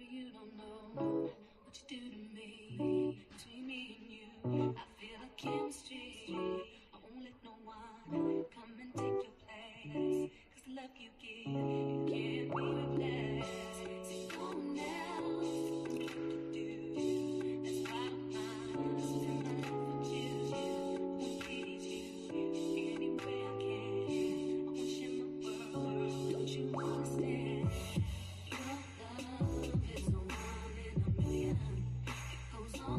you don't know what you do to me. Between me and you, I feel a chemistry. I won't let no one come and take your place. 'Cause the love you give, it can't be replaced. So come on now, what to do. That's why I'm in love with you. I won't please you any way I can. I wish in my world, don't you understand? Your love is the one in a million. It goes on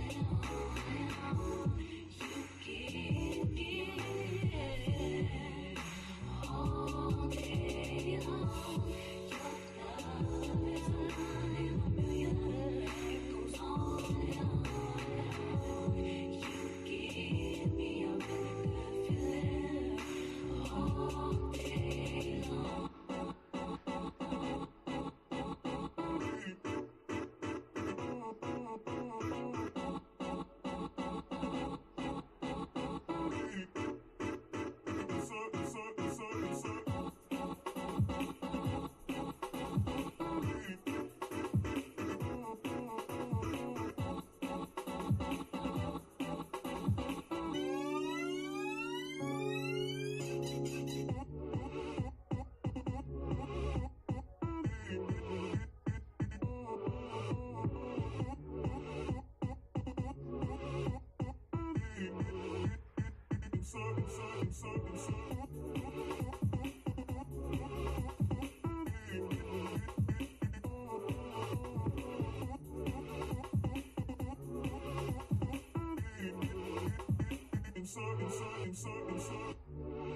and on and on. You give it all day long. Your love is the one in a million. It goes on and on and on. You give me a really good feeling all day long.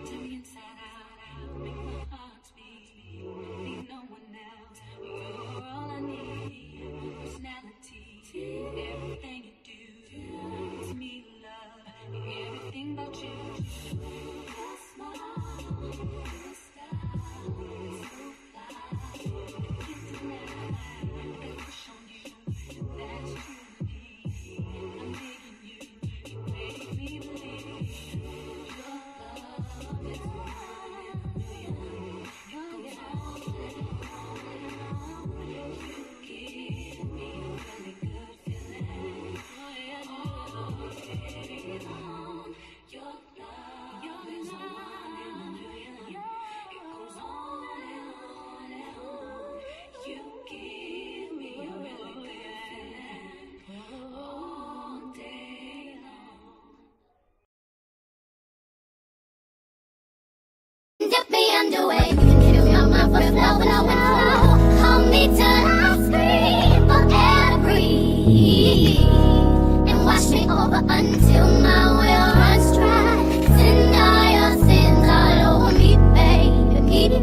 Turn me inside out, make my heart speak. Need no one else, you're all I need. Personality, everything you do, it's me love, everything about you. Your smile, your style, so fly. Can't deny that push on you, that's true to me. I'm digging you, you make me believe. Dip me underway, fill my mouth with flow. Hold me till I scream forever, and wash me over until my well runs dry. Send all your sins all over me, baby, baby.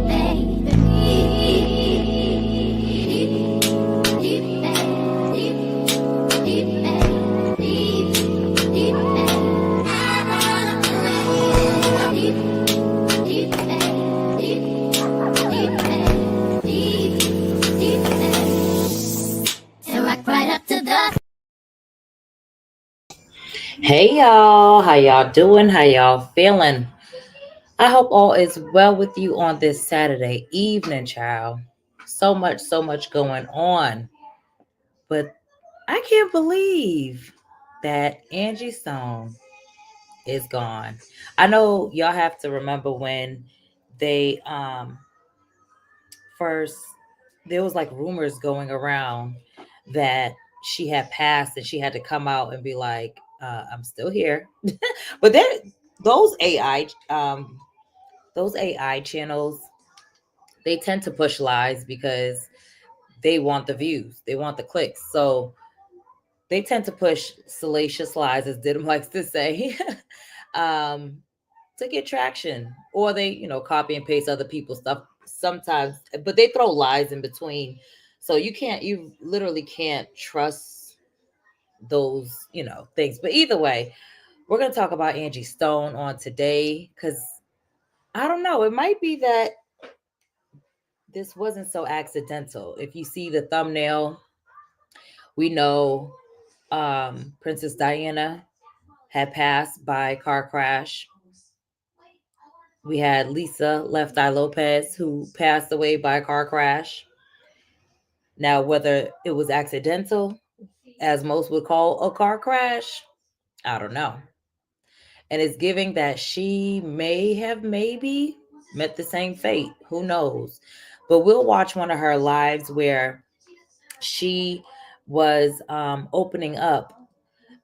Hey y'all, how y'all doing? How y'all feeling? I hope all is well with you on this Saturday evening, child. So much going on. But I can't believe that Angie Stone is gone. I know y'all have to remember when they first there was like rumors going around that she had passed and she had to come out and be like, I'm still here. But then those AI channels, they tend to push lies because they want the views, they want the clicks. So they tend to push salacious lies, as Didum likes to say, um, to get traction. Or they, copy and paste other people's stuff sometimes, but they throw lies in between. So you literally can't trust those, things. But either way, we're going to talk about Angie Stone on today because I don't know. It might be that this wasn't so accidental. If you see the thumbnail, we know Princess Diana had passed by car crash. We had Lisa Left Eye Lopez, who passed away by a car crash. Now, whether it was accidental, as most would call a car crash, I don't know. And it's giving that she may have maybe met the same fate. Who knows? But we'll watch one of her lives where she was opening up.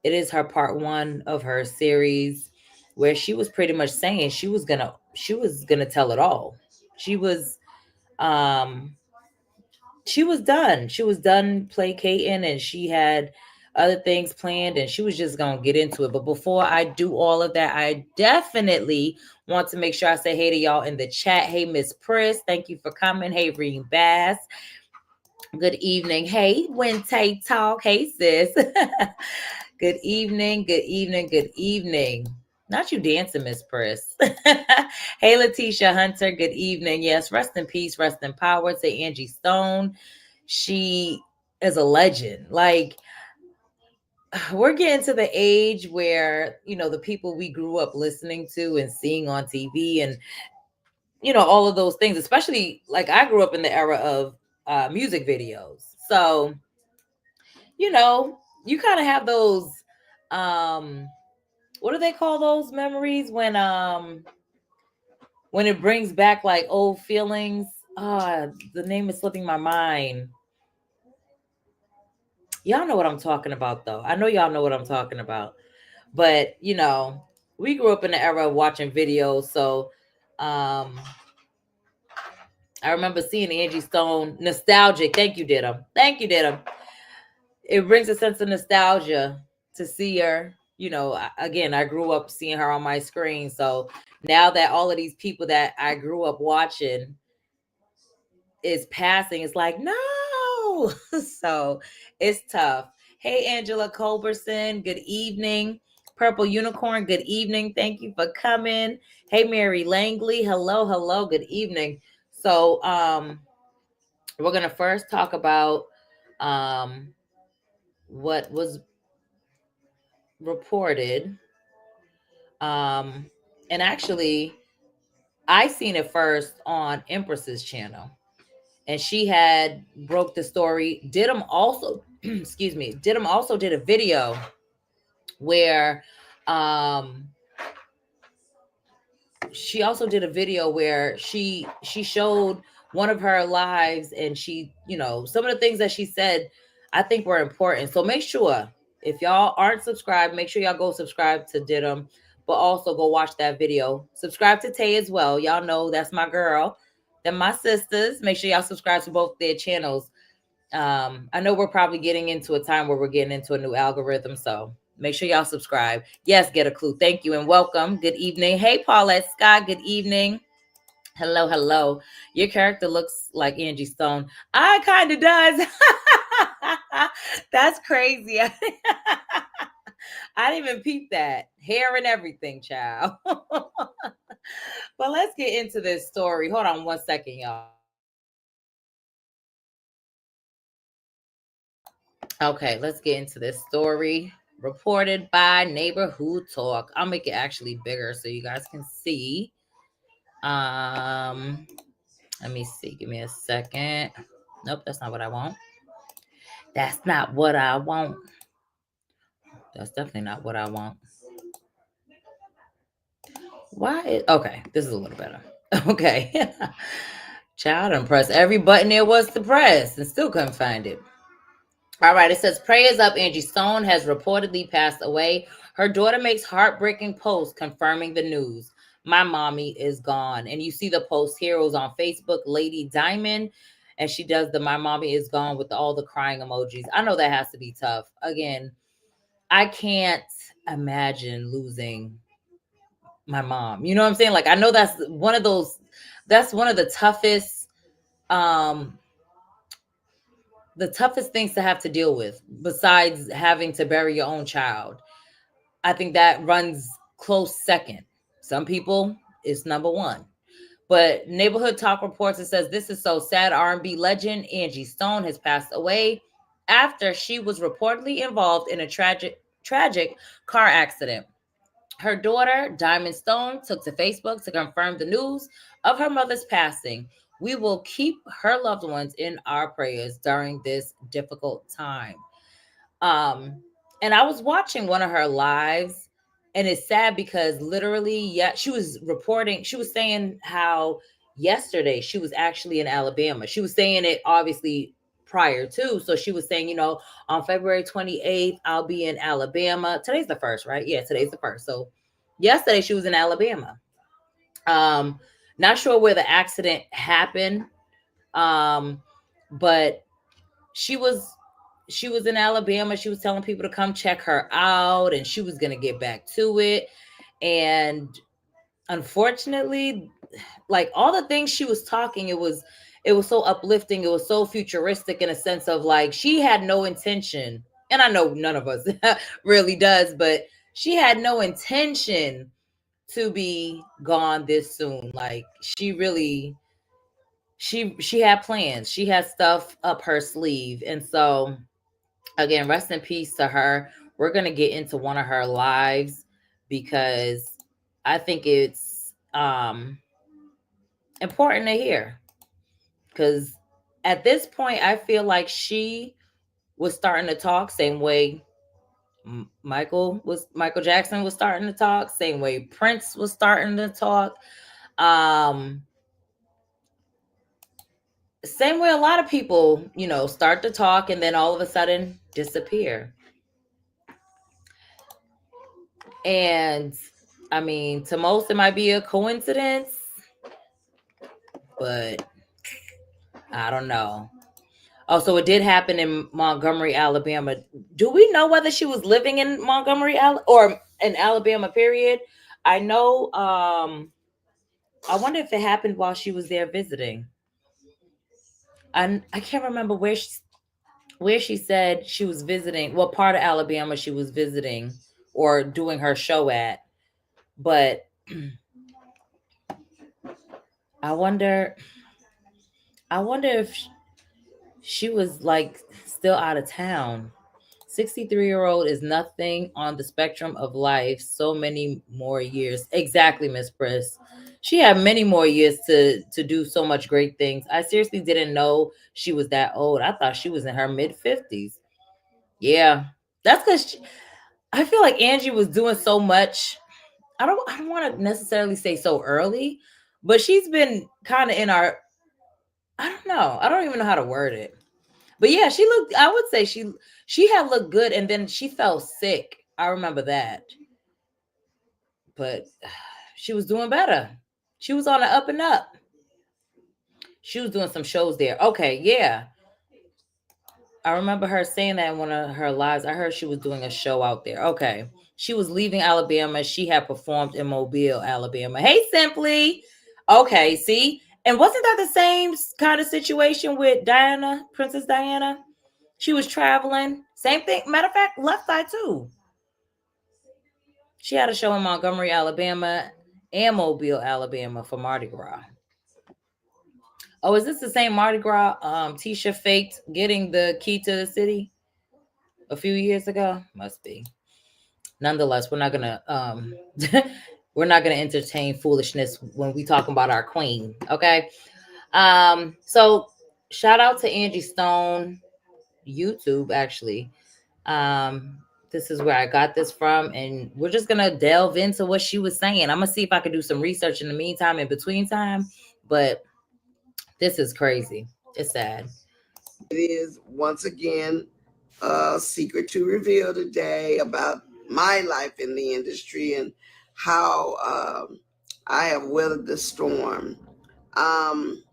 It is her part one of her series where she was pretty much saying she was gonna tell it all. She was um she was done. She was done placating and she had other things planned and she was just going to get into it. But before I do all of that, I definitely want to make sure I say hey to y'all in the chat. Hey, Miss Pris, thank you for coming. Hey, Reem Bass, good evening. Hey, Wente Talk. Hey, sis. Good evening, good evening, good evening. Not you dancing, Miss Pris. Hey, Letitia Hunter, good evening. Yes, rest in peace, rest in power to Angie Stone. She is a legend. Like, we're getting to the age where, the people we grew up listening to and seeing on TV and, all of those things, especially like I grew up in the era of music videos. So, you kind of have those, um, what do they call those memories when it brings back like old feelings? The name is slipping my mind. Y'all know what I'm talking about, though. I know y'all know what I'm talking about. But, we grew up in the era of watching videos. So I remember seeing Angie Stone, nostalgic. Thank you, Didum. Thank you, Didum. It brings a sense of nostalgia to see her. Again, I grew up seeing her on my screen. So now that all of these people that I grew up watching is passing, it's like, no. So it's tough. Hey, Angela Culberson, good evening. Purple Unicorn, good evening. Thank you for coming. Hey, Mary Langley, hello, hello, good evening. So we're gonna first talk about what was reported. Um and actually I seen it first on Empress's channel. And she had broke the story. Didum also, excuse me, Didum also did a video where she also did a video where she showed one of her lives and she, some of the things that she said I think were important. So make sure if y'all aren't subscribed, make sure y'all go subscribe to Didum, but also go watch that video. Subscribe to Tay as well. Y'all know that's my girl. They're my sisters. Make sure y'all subscribe to both their channels. I know we're probably getting into a time where we're getting into a new algorithm, so make sure y'all subscribe. Yes, get a clue. Thank you and welcome. Good evening. Hey, Paulette Scott. Good evening. Hello, hello. Your character looks like Angie Stone. I kind of does. That's crazy. I didn't even peep that. Hair and everything, child. But let's get into this story. Hold on one second, y'all. Okay, let's get into this story reported by Neighborhood Talk. I'll make it actually bigger so you guys can see. Let me see. Give me a second. Nope, that's not what I want. That's not what I want. That's definitely not what I want. Okay, this is a little better. Okay. Child, and press every button there was to press and still couldn't find it. All right, it says prayers up. Angie Stone has reportedly passed away. Her daughter makes heartbreaking posts confirming the news. My mommy is gone. And you see the post here. It was on Facebook, Lady Diamond. And she does the my mommy is gone with all the crying emojis. I know that has to be tough. Again, I can't imagine losing my mom. You know what I'm saying? Like, I know that's one of the um, toughest things to have to deal with besides having to bury your own child. I think that runs close second. Some people it's number one. But Neighborhood Talk reports, it says this is so sad. R&B legend Angie Stone has passed away after she was reportedly involved in a tragic car accident. Her daughter, Diamond Stone, took to Facebook to confirm the news of her mother's passing, We will keep her loved ones in our prayers during this difficult time. Um, and I was watching one of her lives, and it's sad because literally, yeah, she was reporting, she was saying how yesterday she was actually in Alabama. She was saying it obviously prior to. So she was saying, on February 28th, I'll be in Alabama. Today's the first, right? Yeah, today's the first. So yesterday she was in Alabama. Um, Not sure where the accident happened. But she was she was in Alabama. She was telling people to come check her out and she was going to get back to it. And unfortunately, like all the things she was talking, it was so uplifting. It was so futuristic in a sense of like she had no intention. And I know none of us really does, but she had no intention to be gone this soon. Like she had plans. She had stuff up her sleeve. And so again, rest in peace to her. We're going to get into one of her lives because I think it's important to hear. Because at this point, I feel like she was starting to talk same way Michael Jackson was starting to talk, same way Prince was starting to talk. Um, Same way a lot of people, start to talk and then all of a sudden disappear. And I mean, to most, it might be a coincidence, but I don't know. Oh, so it did happen in Montgomery, Alabama. Do we know whether she was living in Montgomery, or in Alabama, period? I know, I wonder if it happened while she was there visiting. I can't remember where she said she was visiting, what part of Alabama she was visiting or doing her show at. But I wonder I wonder if she was like still out of town. 63-year-old is nothing on the spectrum of life. So many more years. Exactly, Miss Priss. She had many more years to do so much great things. I seriously didn't know she was that old. I thought she was in her mid-50s. Yeah. That's because I feel like Angie was doing so much. I don't want to necessarily say so early, but she's been kind of in our, I don't know. I don't even know how to word it. But yeah, she looked, I would say she had looked good and then she fell sick. I remember that. But she was doing better. She was on the up and up. She was doing some shows there. Okay, yeah. I remember her saying that in one of her lives. I heard she was doing a show out there. Okay. She was leaving Alabama. She had performed in Mobile, Alabama. Hey, Simply. Okay, see? And wasn't that the same kind of situation with Diana, Princess Diana? She was traveling. Same thing. Matter of fact, Left Eye too. She had a show in Montgomery, Alabama and Mobile, Alabama for Mardi Gras. Oh, is this the same Mardi Gras Tisha faked getting the key to the city a few years ago? Must be. Nonetheless, we're not gonna we're not gonna entertain foolishness when we talk about our queen. Okay. So shout out to Angie Stone, YouTube actually. Um, this is where I got this from, and we're just gonna delve into what she was saying. I'm gonna see if I can do some research in the meantime, in between time, but this is crazy. It's sad. It is once again a secret to reveal today about my life in the industry and how I have weathered the storm. Um,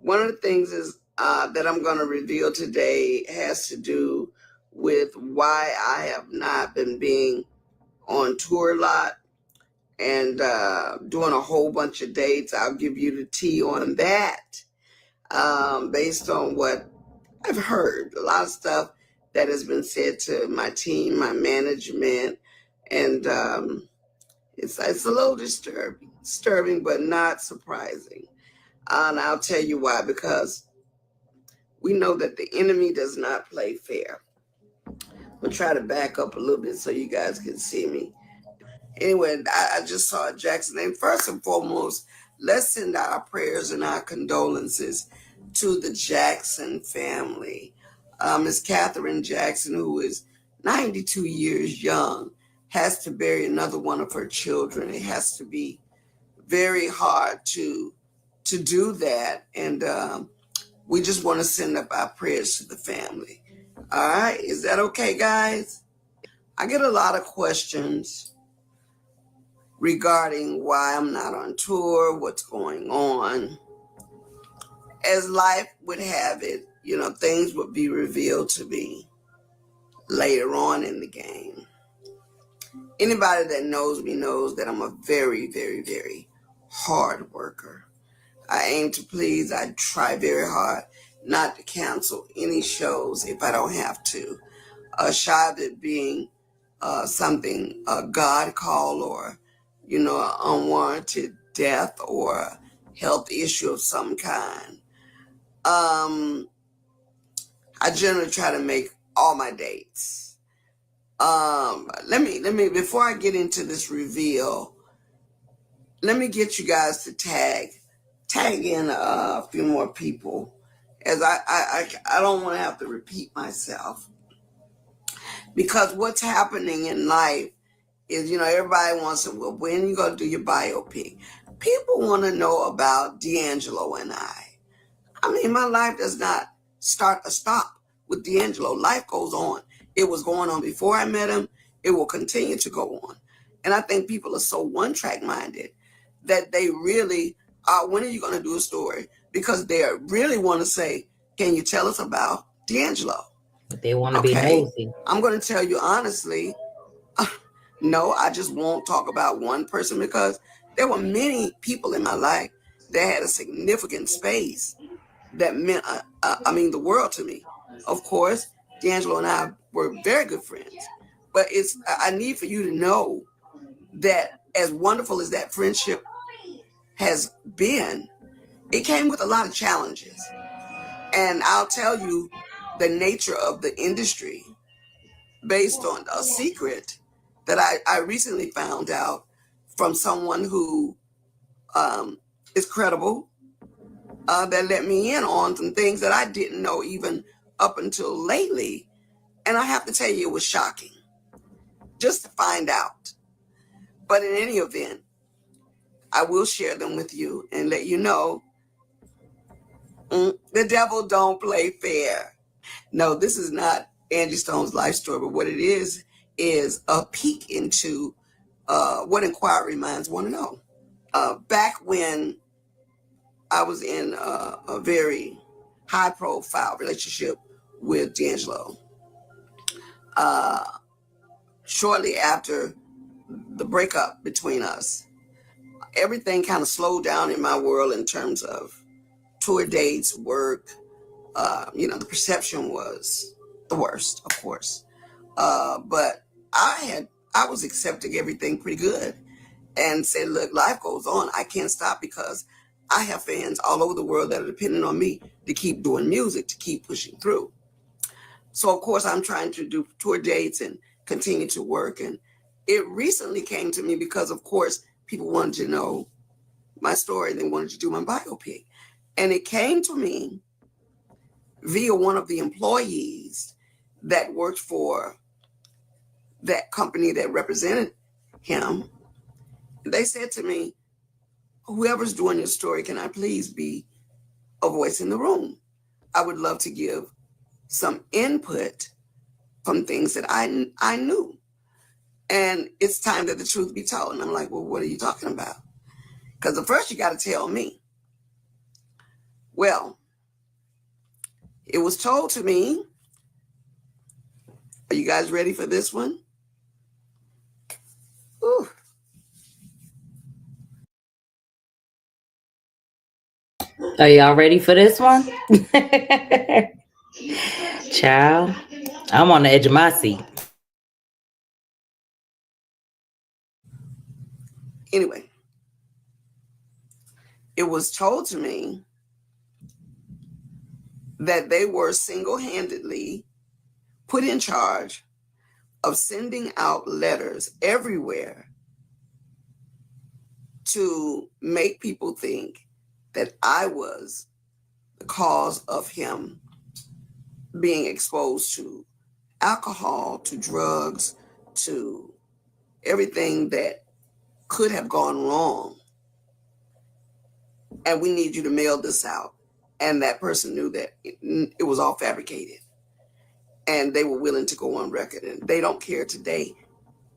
One of the things is that I'm going to reveal today has to do with why I have not been being on tour a lot and doing a whole bunch of dates. I'll give you the tea on that based on what I've heard. A lot of stuff that has been said to my team, my management, and it's a little disturbing, but not surprising. And I'll tell you why, because we know that the enemy does not play fair. I'll try to back up a little bit so you guys can see me. Anyway, I just saw Jackson. And first and foremost, let's send our prayers and our condolences to the Jackson family. Miss Catherine Jackson, who is 92 years young, has to bury another one of her children. It has to be very hard to do that, and we just want to send up our prayers to the family. All right, is that okay, guys? I get a lot of questions regarding why I'm not on tour, what's going on. As life would have it, things would be revealed to me later on in the game. Anybody that knows me knows that I'm a very, very, very hard worker. I aim to please. I try very hard not to cancel any shows if I don't have to. Shy of it being something a God call, or an unwarranted death or a health issue of some kind. I generally try to make all my dates. Let me before I get into this reveal, let me get you guys to tag in a few more people, as I don't want to have to repeat myself, because what's happening in life is, everybody wants to, well, when you going to do your biopic? People want to know about D'Angelo and I. mean, my life does not start or stop with D'Angelo. Life goes on. It was going on before I met him. It will continue to go on. And I think people are so one-track minded that they really, when are you going to do a story? Because they really want to say, can you tell us about D'Angelo? They want to be nosy. I'm going to tell you honestly, no, I just won't talk about one person, because there were many people in my life that had a significant space that meant, the world to me. Of course, D'Angelo and I were very good friends, but I need for you to know that as wonderful as that friendship has been, it came with a lot of challenges. And I'll tell you the nature of the industry based on a secret that I recently found out from someone who is credible, that let me in on some things that I didn't know even up until lately. And I have to tell you, it was shocking just to find out. But in any event, I will share them with you and let you know, the devil don't play fair. No, this is not Angie Stone's life story, but what it is a peek into what inquiry minds want to know. Back when I was in a very high-profile relationship with D'Angelo, shortly after the breakup between us, everything kind of slowed down in my world in terms of tour dates, work. The perception was the worst, of course. But I was accepting everything pretty good and said, look, life goes on. I can't stop because I have fans all over the world that are depending on me to keep doing music, to keep pushing through. So, of course, I'm trying to do tour dates and continue to work. And it recently came to me because, of course, people wanted to know my story. They wanted to do my biopic. And it came to me via one of the employees that worked for that company that represented him. They said to me, whoever's doing your story, can I please be a voice in the room? I would love to give some input from things that I knew. And it's time that the truth be told. And I'm like, well, what are you talking about? Because at first you got to tell me. Well, it was told to me. Are you guys ready for this one? Ooh. Are y'all ready for this one? Child, I'm on the edge of my seat. Anyway, it was told to me that they were single-handedly put in charge of sending out letters everywhere to make people think that I was the cause of him being exposed to alcohol, to drugs, to everything that could have gone wrong. And we need you to mail this out. And that person knew that it was all fabricated. And they were willing to go on record. And they don't care today,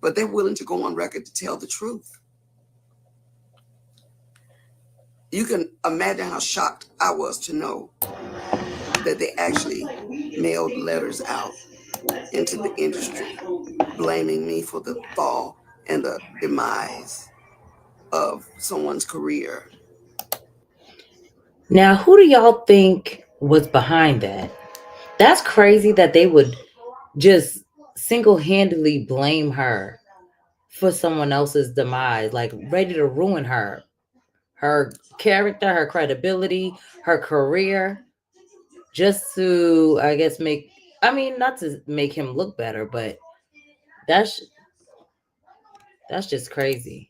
but they're willing to go on record to tell the truth. You can imagine how shocked I was to know that they actually mailed letters out into the industry, blaming me for the fall and the demise of someone's career. Now, who do y'all think was behind that? That's crazy that they would just single-handedly blame her for someone else's demise, like ready to ruin her character, her credibility, her career, just to, I guess, not to make him look better, but that's just crazy.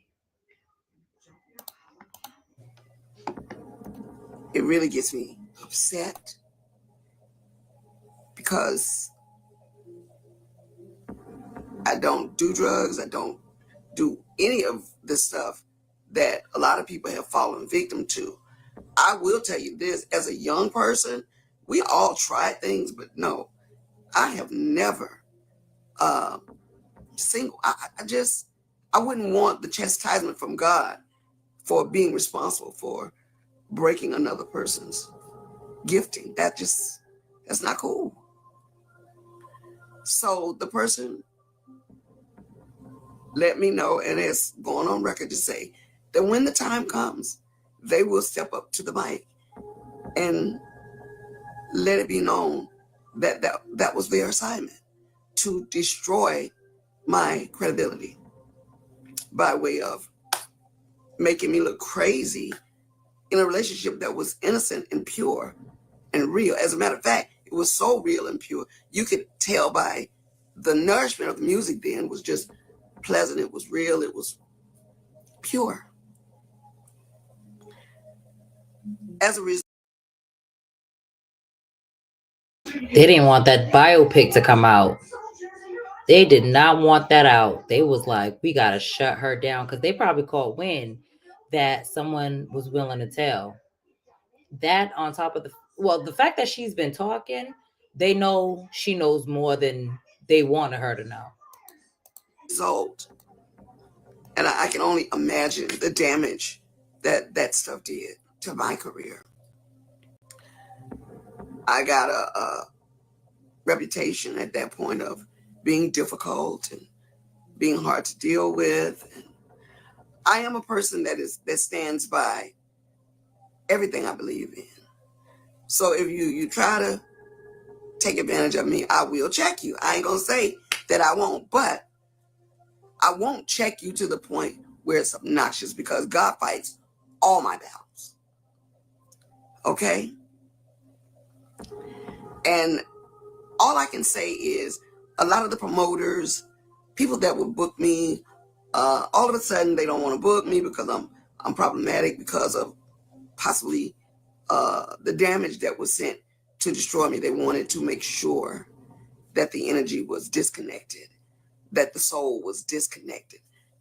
It really gets me upset because I don't do drugs. I don't do any of the stuff that a lot of people have fallen victim to. I will tell you this, as a young person, we all try things, but no, I have never I wouldn't want the chastisement from God for being responsible for breaking another person's gifting. That's not cool. So the person let me know, and it's going on record to say that when the time comes, they will step up to the mic and let it be known that was their assignment, to destroy my credibility by way of making me look crazy in a relationship that was innocent and pure and real. As a matter of fact, it was so real and pure. You could tell by the nourishment of the music then was just pleasant. It was real. It was pure. As a result, They didn't want that biopic to come out. They did not want that out. They was like, we gotta shut her down, because they probably caught wind that someone was willing to tell. That on top of the fact that she's been talking, they know she knows more than they wanted her to know. And I can only imagine the damage that stuff did to my career. I got a reputation at that point of being difficult and being hard to deal with. And I am a person that stands by everything I believe in. So if you try to take advantage of me, I will check you. I ain't gonna say that I won't, but I won't check you to the point where it's obnoxious, because God fights all my battles. Okay? And all I can say is a lot of the promoters, people that would book me, all of a sudden they don't want to book me because I'm problematic, because of possibly the damage that was sent to destroy me. They wanted to make sure that the energy was disconnected, that the soul was disconnected,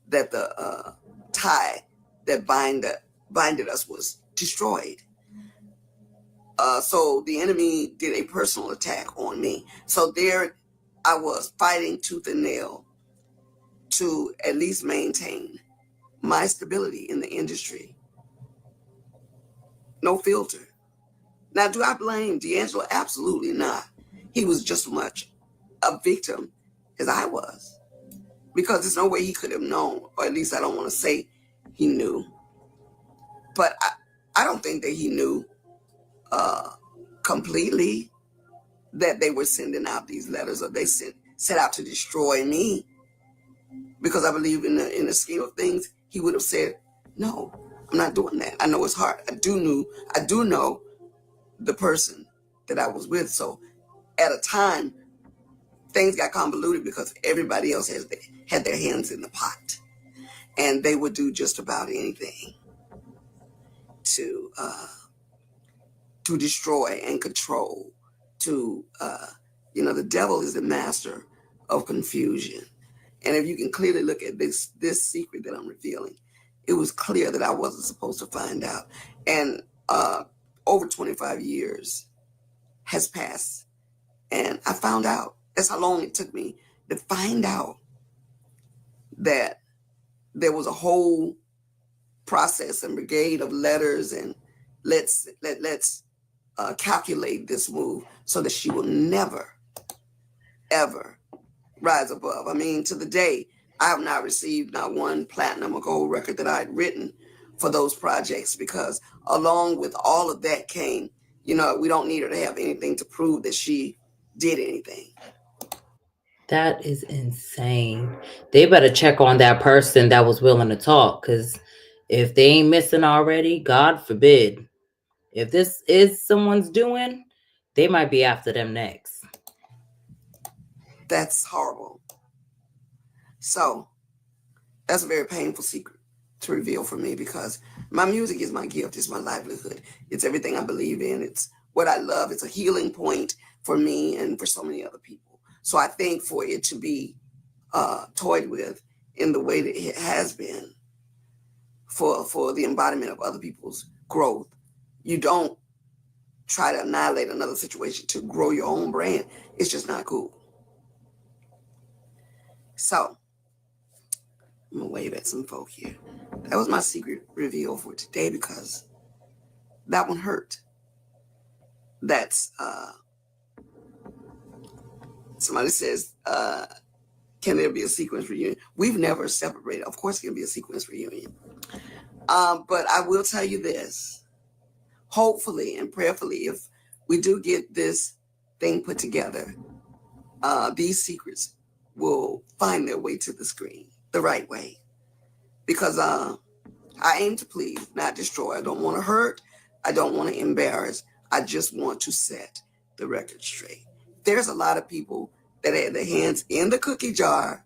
that the tie that binded us was destroyed. So the enemy did a personal attack on me. So there I was, fighting tooth and nail to at least maintain my stability in the industry. No filter. Now, do I blame D'Angelo? Absolutely not. He was just as much a victim as I was, because there's no way he could have known, or at least I don't want to say he knew. But I don't think that he knew completely that they were sending out these letters, or they set out to destroy me. Because I believe in the scheme of things, he would have said, no, I'm not doing that. I know it's hard. I do know the person that I was with. So at a time, things got convoluted because everybody else had their hands in the pot. and they would do just about anything to destroy and control. The devil is the master of confusion. And if you can clearly look at this secret that I'm revealing, it was clear that I wasn't supposed to find out. And over 25 years has passed, and I found out. That's how long it took me to find out that there was a whole process and brigade of letters, and let's calculate this move so that she will never, ever rise above. I mean, to the day, I have not received not one platinum or gold record that I had written for those projects, because along with all of that came, we don't need her to have anything to prove that she did anything. That is insane. They better check on that person that was willing to talk, because if they ain't missing already, God forbid, if this is someone's doing, they might be after them next. That's horrible. So that's a very painful secret to reveal for me, because my music is my gift. It's my livelihood. It's everything I believe in. It's what I love. It's a healing point for me and for so many other people. So I think for it to be toyed with in the way that it has been for the embodiment of other people's growth, you don't try to annihilate another situation to grow your own brand. It's just not cool. So I'm gonna wave at some folk here. That was my secret reveal for today, because that one hurt. That's somebody says, can there be a sequence reunion? We've never separated. Of course, it can be a sequence reunion. But I will tell you this. Hopefully and prayerfully, if we do get this thing put together, these secrets will find their way to the screen the right way. Because I aim to please, not destroy. I don't want to hurt. I don't want to embarrass. I just want to set the record straight. There's a lot of people that had their hands in the cookie jar,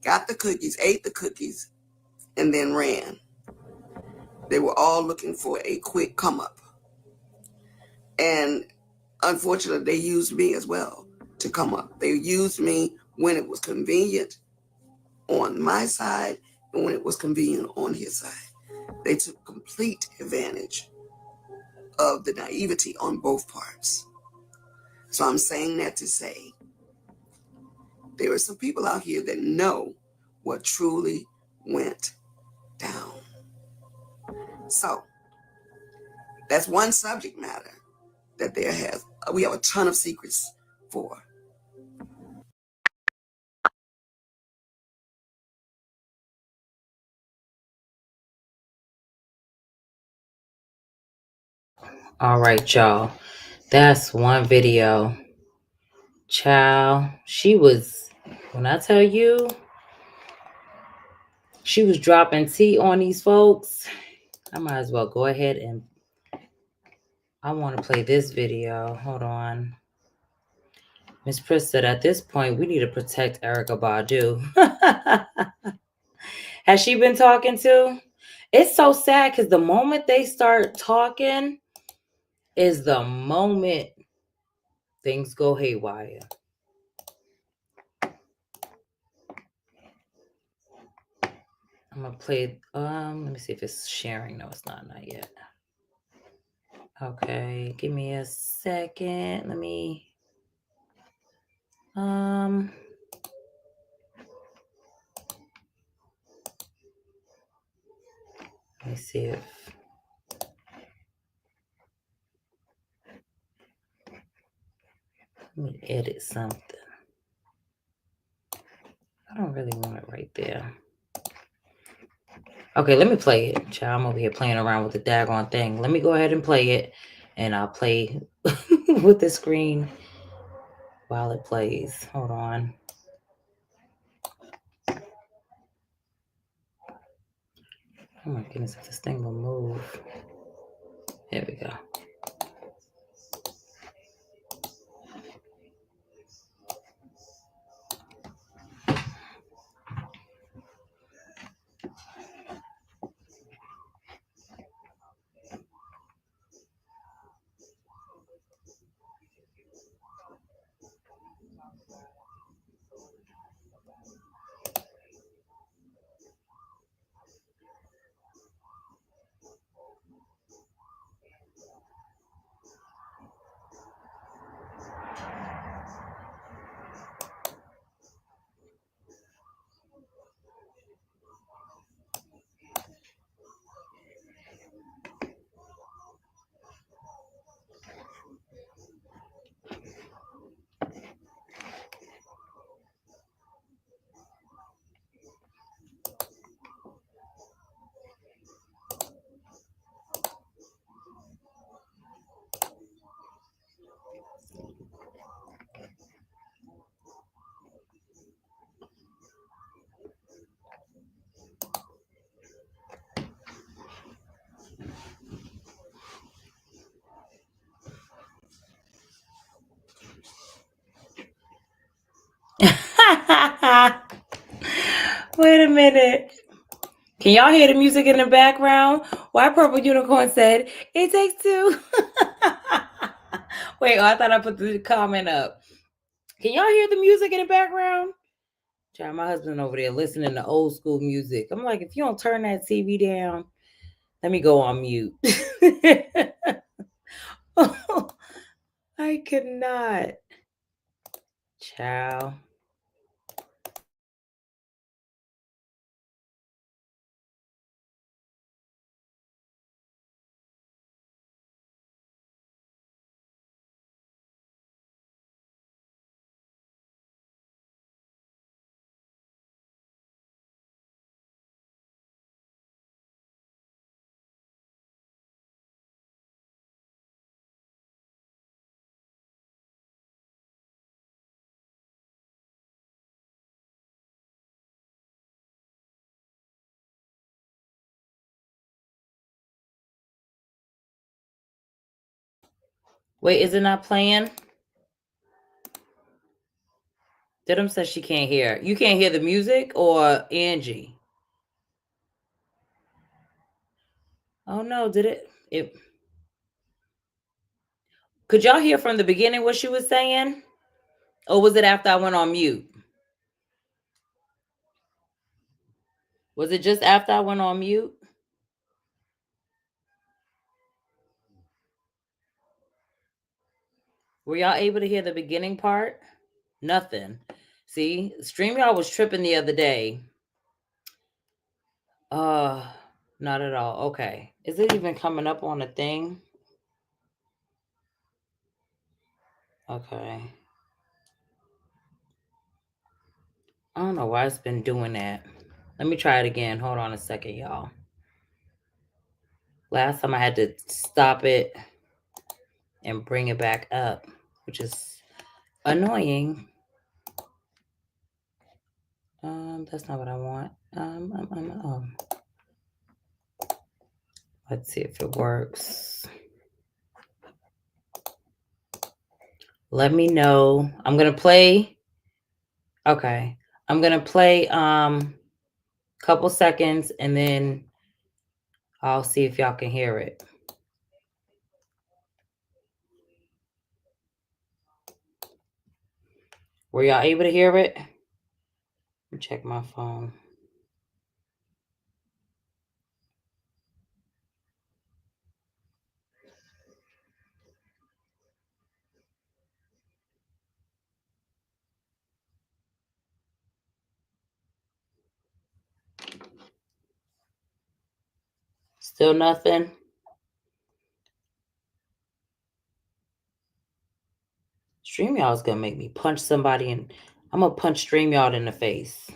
got the cookies, ate the cookies, and then ran. They were all looking for a quick come up. And unfortunately, they used me as well to come up. They used me when it was convenient on my side and when it was convenient on his side. They took complete advantage of the naivety on both parts. So I'm saying that to say there are some people out here that know what truly went down. So that's one subject matter that we have a ton of secrets for. All right, y'all. That's one video. Child, when I tell you, she was dropping tea on these folks, I might as well go ahead and I want to play this video. Hold on. Miss Pris said, at this point, we need to protect Erykah Badu. Has she been talking to? It's so sad because the moment they start talking is the moment things go haywire. I'm going to play, let me see if it's sharing. No, it's not yet. Okay, give me a second. Let me see if let me edit something. I don't really want it right there. Okay, let me play it. Child, I'm over here playing around with the daggone thing. Let me go ahead and play it, and I'll play with the screen while it plays. Hold on. Oh my goodness, if this thing will move. There we go. Wait a minute. Can y'all hear the music in the background? Why Purple Unicorn said, it takes two. Wait, I thought I put the comment up. Can y'all hear the music in the background? Child, my husband over there listening to old school music. I'm like, if you don't turn that TV down, let me go on mute. I could not. Child. Wait, is it not playing? Didum says she can't hear. You can't hear the music or Angie? Oh no, did it could y'all hear from the beginning what she was saying? Or was it after I went on mute? Was it just after I went on mute? Were y'all able to hear the beginning part? Nothing. See, StreamYard was tripping the other day. Not at all. Okay. Is it even coming up on a thing? Okay. I don't know why it's been doing that. Let me try it again. Hold on a second, y'all. Last time I had to stop it and bring it back up, which is annoying. That's not what I want. Let's see if it works. Let me know. I'm gonna play. Okay. I'm gonna play couple seconds and then I'll see if y'all can hear it. Were y'all able to hear it? Let me check my phone. Still nothing? StreamYard is gonna make me punch somebody and I'm gonna punch StreamYard in the face.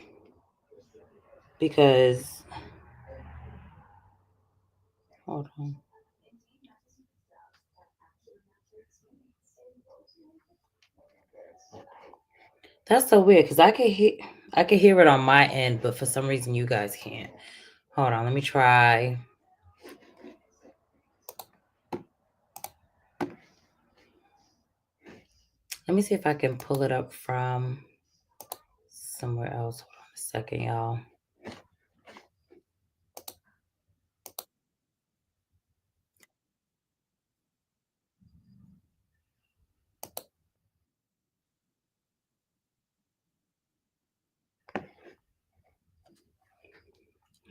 Because hold on. That's so weird because I can hear it on my end, but for some reason you guys can't. Hold on, let me try. Let me see if I can pull it up from somewhere else. Hold on a second, y'all.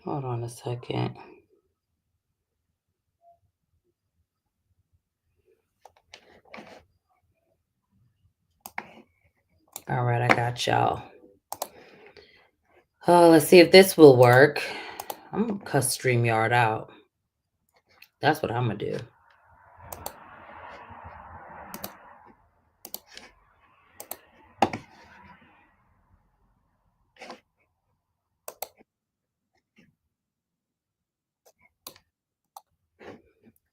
Hold on a second. All right, I got y'all. Oh, let's see if this will work. I'm gonna cuss StreamYard out. That's what I'm gonna do.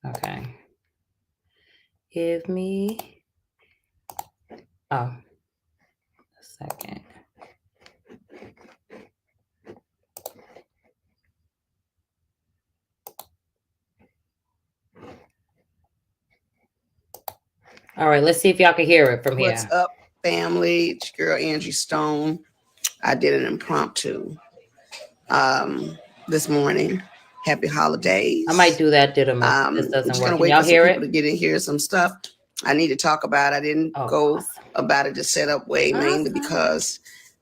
Okay. Give me a second. All right, let's see if y'all can hear it from here. What's up, family? It's your girl Angie Stone. I did an impromptu this morning. Happy holidays. I might do that, Didim, if this We're doesn't just work. gonna Can wait y'all for some hear people it? to get in here. Some stuff I need to talk about. I didn't go about it the setup way, mainly because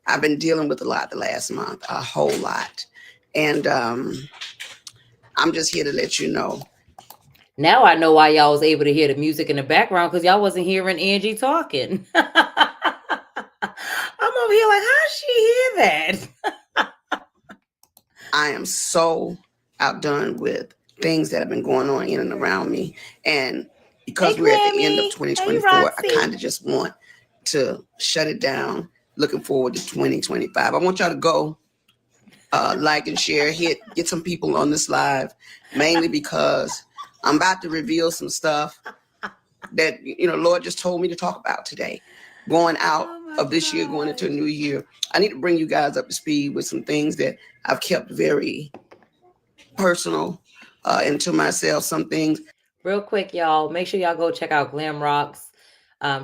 I've been dealing with a lot the last month, a whole lot, and I'm just here to let you know. Now I know why y'all was able to hear the music in the background, because y'all wasn't hearing Angie talking. I'm over here like, how'd she hear that? I am so outdone with things that have been going on in and around me, and because we're at the end of 2024, I kind of just want to shut it down. Looking forward to 2025. I want y'all to go like and share, get some people on this live, mainly because I'm about to reveal some stuff that Lord just told me to talk about today. Going out of this year, going into a new year, I need to bring you guys up to speed with some things that I've kept very personal into myself. Some things. Real quick, y'all, make sure y'all go check out Glam Rocks.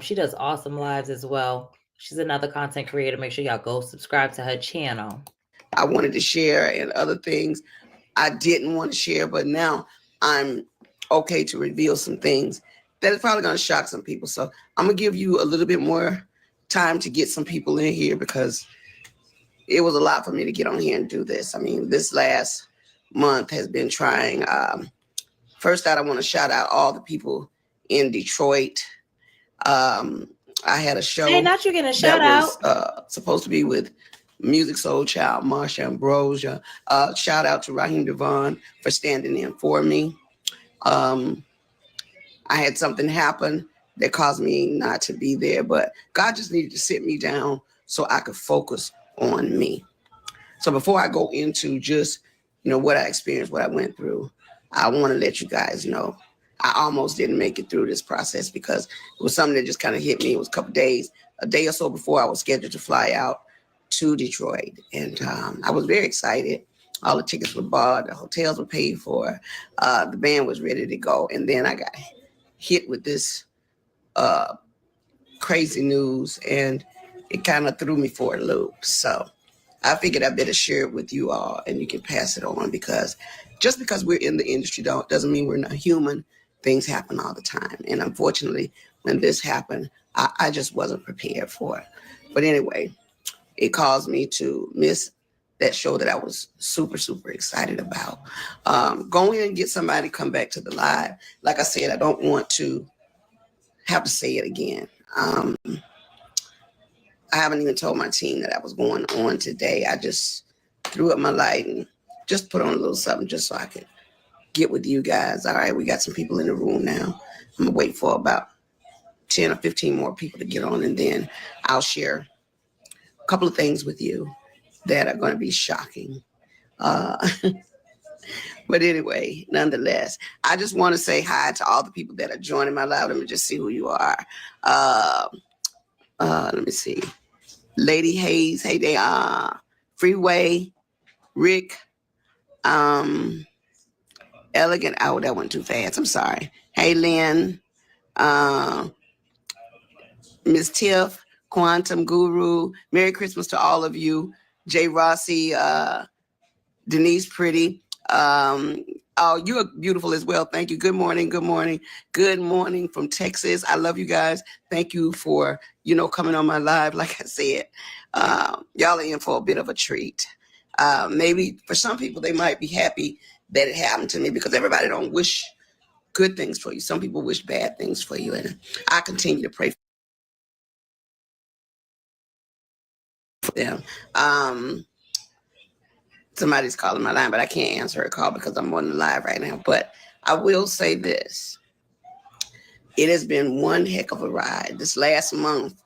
She does awesome lives as well. She's another content creator. Make sure y'all go subscribe to her channel. I wanted to share, and other things I didn't want to share, but now I'm okay to reveal some things that is probably going to shock some people. So I'm going to give you a little bit more time to get some people in here, because it was a lot for me to get on here and do this. I mean, this last month has been trying. First out, I want to shout out all the people in Detroit. I had a show not you getting a shout that was supposed to be with Music Soul Child, Marsha Ambrosia. Shout out to Raheem Devon for standing in for me. I had something happen that caused me not to be there, but God just needed to sit me down so I could focus on me. So before I go into just, what I experienced, what I went through, I want to let you guys know I almost didn't make it through this process because it was something that just kind of hit me. It was a day or so before I was scheduled to fly out to Detroit. And I was very excited. All the tickets were bought, the hotels were paid for, the band was ready to go. And then I got hit with this crazy news, and it kind of threw me for a loop. So I figured I better share it with you all, and you can pass it on, because just because we're in the industry doesn't mean we're not human. Things happen all the time. And unfortunately, when this happened, I just wasn't prepared for it. But anyway, it caused me to miss that show that I was super, super excited about. Go in and get somebody to come back to the live. Like I said, I don't want to have to say it again. I haven't even told my team that I was going on today. I just threw up my light and just put on a little something just so I could get with you guys. All right, we got some people in the room now. I'm gonna wait for about 10 or 15 more people to get on, and then I'll share a couple of things with you that are going to be shocking. But anyway, nonetheless, I just want to say hi to all the people that are joining my live. Let me just see who you are. Let me see. Lady Hayes, hey there. Freeway, Rick, Elegant. Oh, that went too fast. I'm sorry. Hey, Lynn, Miss Tiff, Quantum Guru. Merry Christmas to all of you. Jay Rossi, Denise Pretty. Oh, you are beautiful as well. Thank you. Good morning. Good morning. Good morning from Texas. I love you guys. Thank you for, coming on my live. Like I said, y'all are in for a bit of a treat. Maybe for some people, they might be happy that it happened to me, because everybody don't wish good things for you. Some people wish bad things for you. And I continue to pray for them. Somebody's calling my line, but I can't answer her call because I'm on the live right now. But I will say this. It has been one heck of a ride. This last month,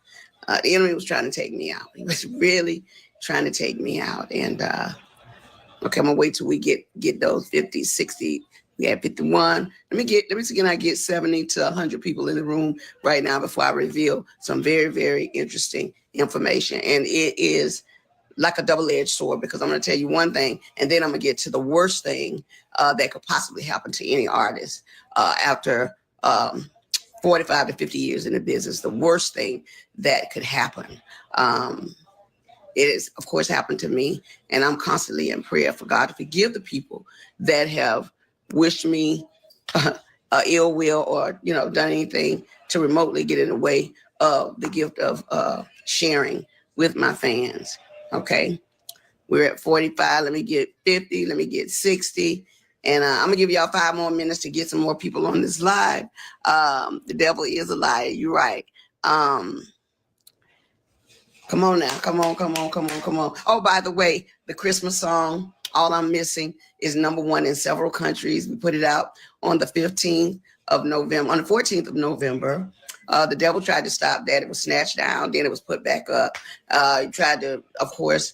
the enemy was trying to take me out. He was really trying to take me out. And, okay, I'm going to wait till we get those 50, 60. We had 51. Let me see, can I get 70 to 100 people in the room right now before I reveal some very, very interesting information. And it is like a double-edged sword, because I'm going to tell you one thing, and then I'm going to get to the worst thing that could possibly happen to any artist after 45 to 50 years in the business. The worst thing that could happen. It has, of course, happened to me, and I'm constantly in prayer for God to forgive the people that have wished me ill will or, done anything to remotely get in the way of the gift of sharing with my fans. Okay. We're at 45. Let me get 50. Let me get 60. And I'm going to give y'all 5 more minutes to get some more people on this live. The devil is a liar. You're right. Come on now. Come on. Oh, by the way, the Christmas song, All I'm Missing, is #1 in several countries. We put it out on the 15th of November, on the 14th of November. The devil tried to stop that. It was snatched down. Then it was put back up. He tried to, of course,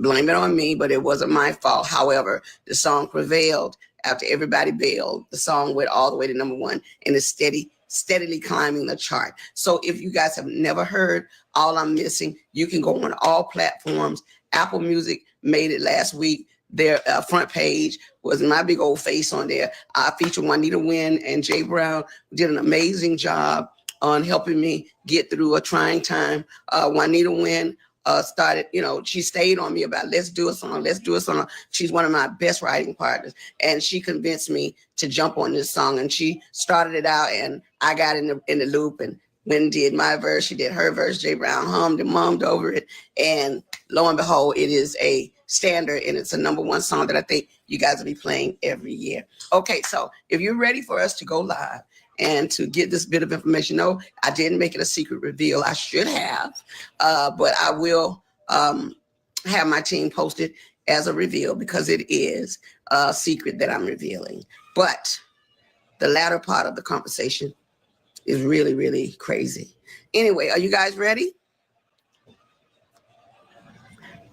blame it on me, but it wasn't my fault. However, the song prevailed after everybody bailed. The song went all the way to #1 and is steadily climbing the chart. So if you guys have never heard All I'm Missing, you can go on all platforms. Apple Music made it last week. Their front page was my big old face on there. I featured Juanita Wynn and Jay Brown, who did an amazing job on helping me get through a trying time. Juanita Wynn started, she stayed on me about, let's do a song. She's one of my best writing partners. And she convinced me to jump on this song. And she started it out and I got in the loop, and Wynn did my verse. She did her verse. Jay Brown hummed and mummed over it. And lo and behold, it is a standard, and it's a #1 song that I think you guys will be playing every year. Okay, so if you're ready for us to go live and to get this bit of information, no, I didn't make it a secret reveal. I should have, but I will have my team post it as a reveal because it is a secret that I'm revealing. But the latter part of the conversation is really, really crazy. Anyway, are you guys ready?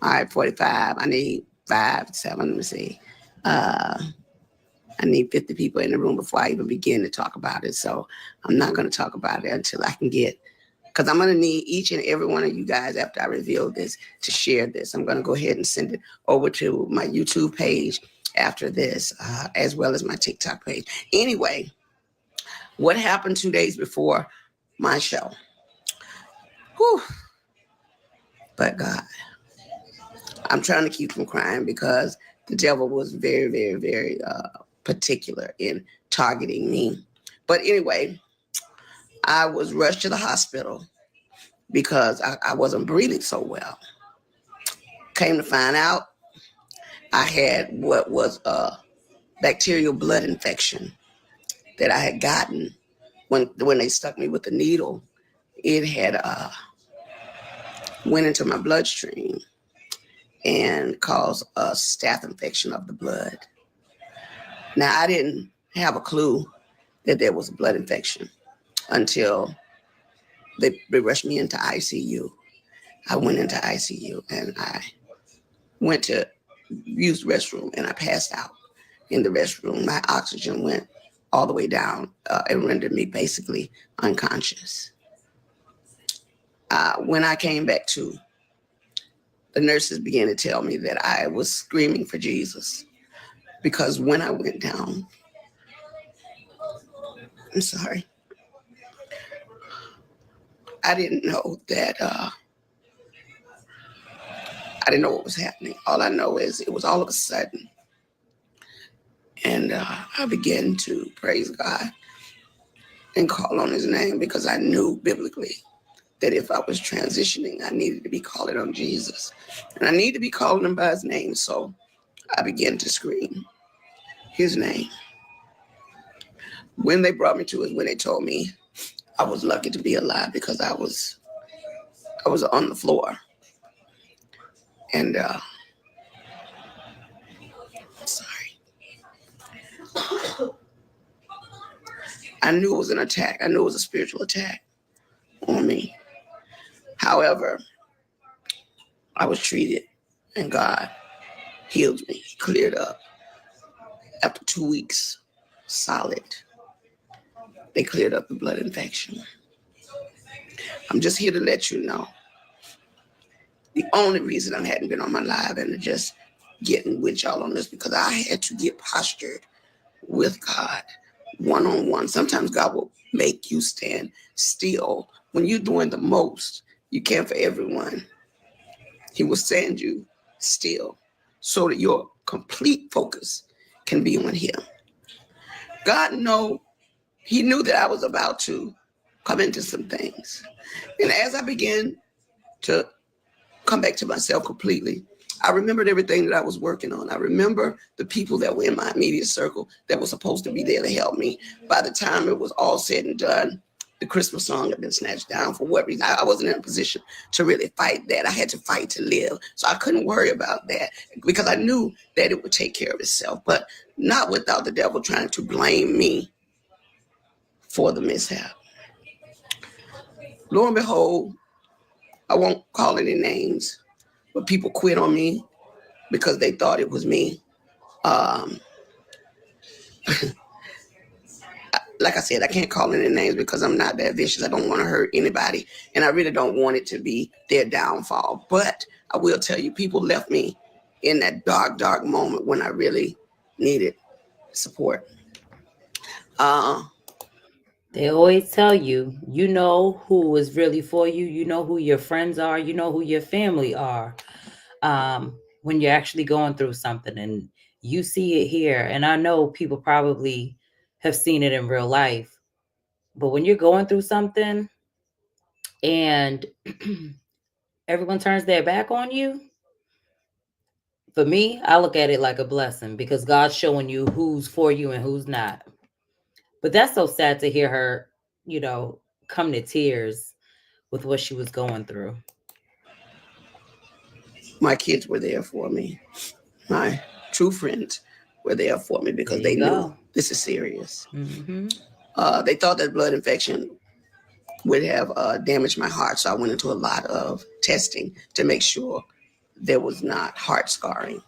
All right, 45. I need 5, 7. Let me see. I need 50 people in the room before I even begin to talk about it. So I'm not going to talk about it until I can get, because I'm going to need each and every one of you guys after I reveal this to share this. I'm going to go ahead and send it over to my YouTube page after this, as well as my TikTok page. Anyway, what happened 2 days before my show? Whew. But God, I'm trying to keep from crying because the devil was very, very, very particular in targeting me. But anyway, I was rushed to the hospital because I wasn't breathing so well. Came to find out I had what was a bacterial blood infection that I had gotten when they stuck me with the needle. It had went into my bloodstream and caused a staph infection of the blood. Now, I didn't have a clue that there was a blood infection until they rushed me into ICU. I went into ICU and I went to use the restroom and I passed out in the restroom. My oxygen went all the way down and rendered me basically unconscious. When I came back to, the nurses began to tell me that I was screaming for Jesus because when I went down, I'm sorry, I didn't know that, I didn't know what was happening. All I know is it was all of a sudden. And I began to praise God and call on his name because I knew biblically that if I was transitioning, I needed to be calling on Jesus. And I need to be calling him by his name. So I began to scream his name. When they brought me to it, when they told me I was lucky to be alive because I was on the floor. And sorry. I knew it was an attack. I knew it was a spiritual attack on me. However, I was treated and God healed me, cleared up. After 2 weeks, solid, they cleared up the blood infection. I'm just here to let you know. The only reason I hadn't been on my live and just getting with y'all on this because I had to get postured with God one-on-one. Sometimes God will make you stand still when you're doing the most you can for everyone. He will stand you still so that your complete focus can be on him. He knew that I was about to come into some things. And as I began to come back to myself completely, I remembered everything that I was working on. I remember the people that were in my immediate circle that were supposed to be there to help me. By the time it was all said and done, the Christmas song had been snatched down for what reason. I wasn't in a position to really fight that. I had to fight to live. So I couldn't worry about that because I knew that it would take care of itself, but not without the devil trying to blame me for the mishap. Lo and behold, I won't call any names, but people quit on me because they thought it was me. Like I said, I can't call any names because I'm not that vicious. I don't want to hurt anybody, and I really don't want it to be their downfall. But I will tell you, people left me in that dark, dark moment when I really needed support. They always tell you, you know who is really for you. You know who your friends are. You know who your family are. When you're actually going through something, and you see it here. And I know people probably have seen it in real life, but when you're going through something and everyone turns their back on you, for me, I look at it like a blessing because God's showing you who's for you and who's not. But that's so sad to hear her, come to tears with what she was going through. My kids were there for me. My true friends were there for me because they knew this is serious. Mm-hmm. They thought that blood infection would have damaged my heart. So I went into a lot of testing to make sure there was not heart scarring.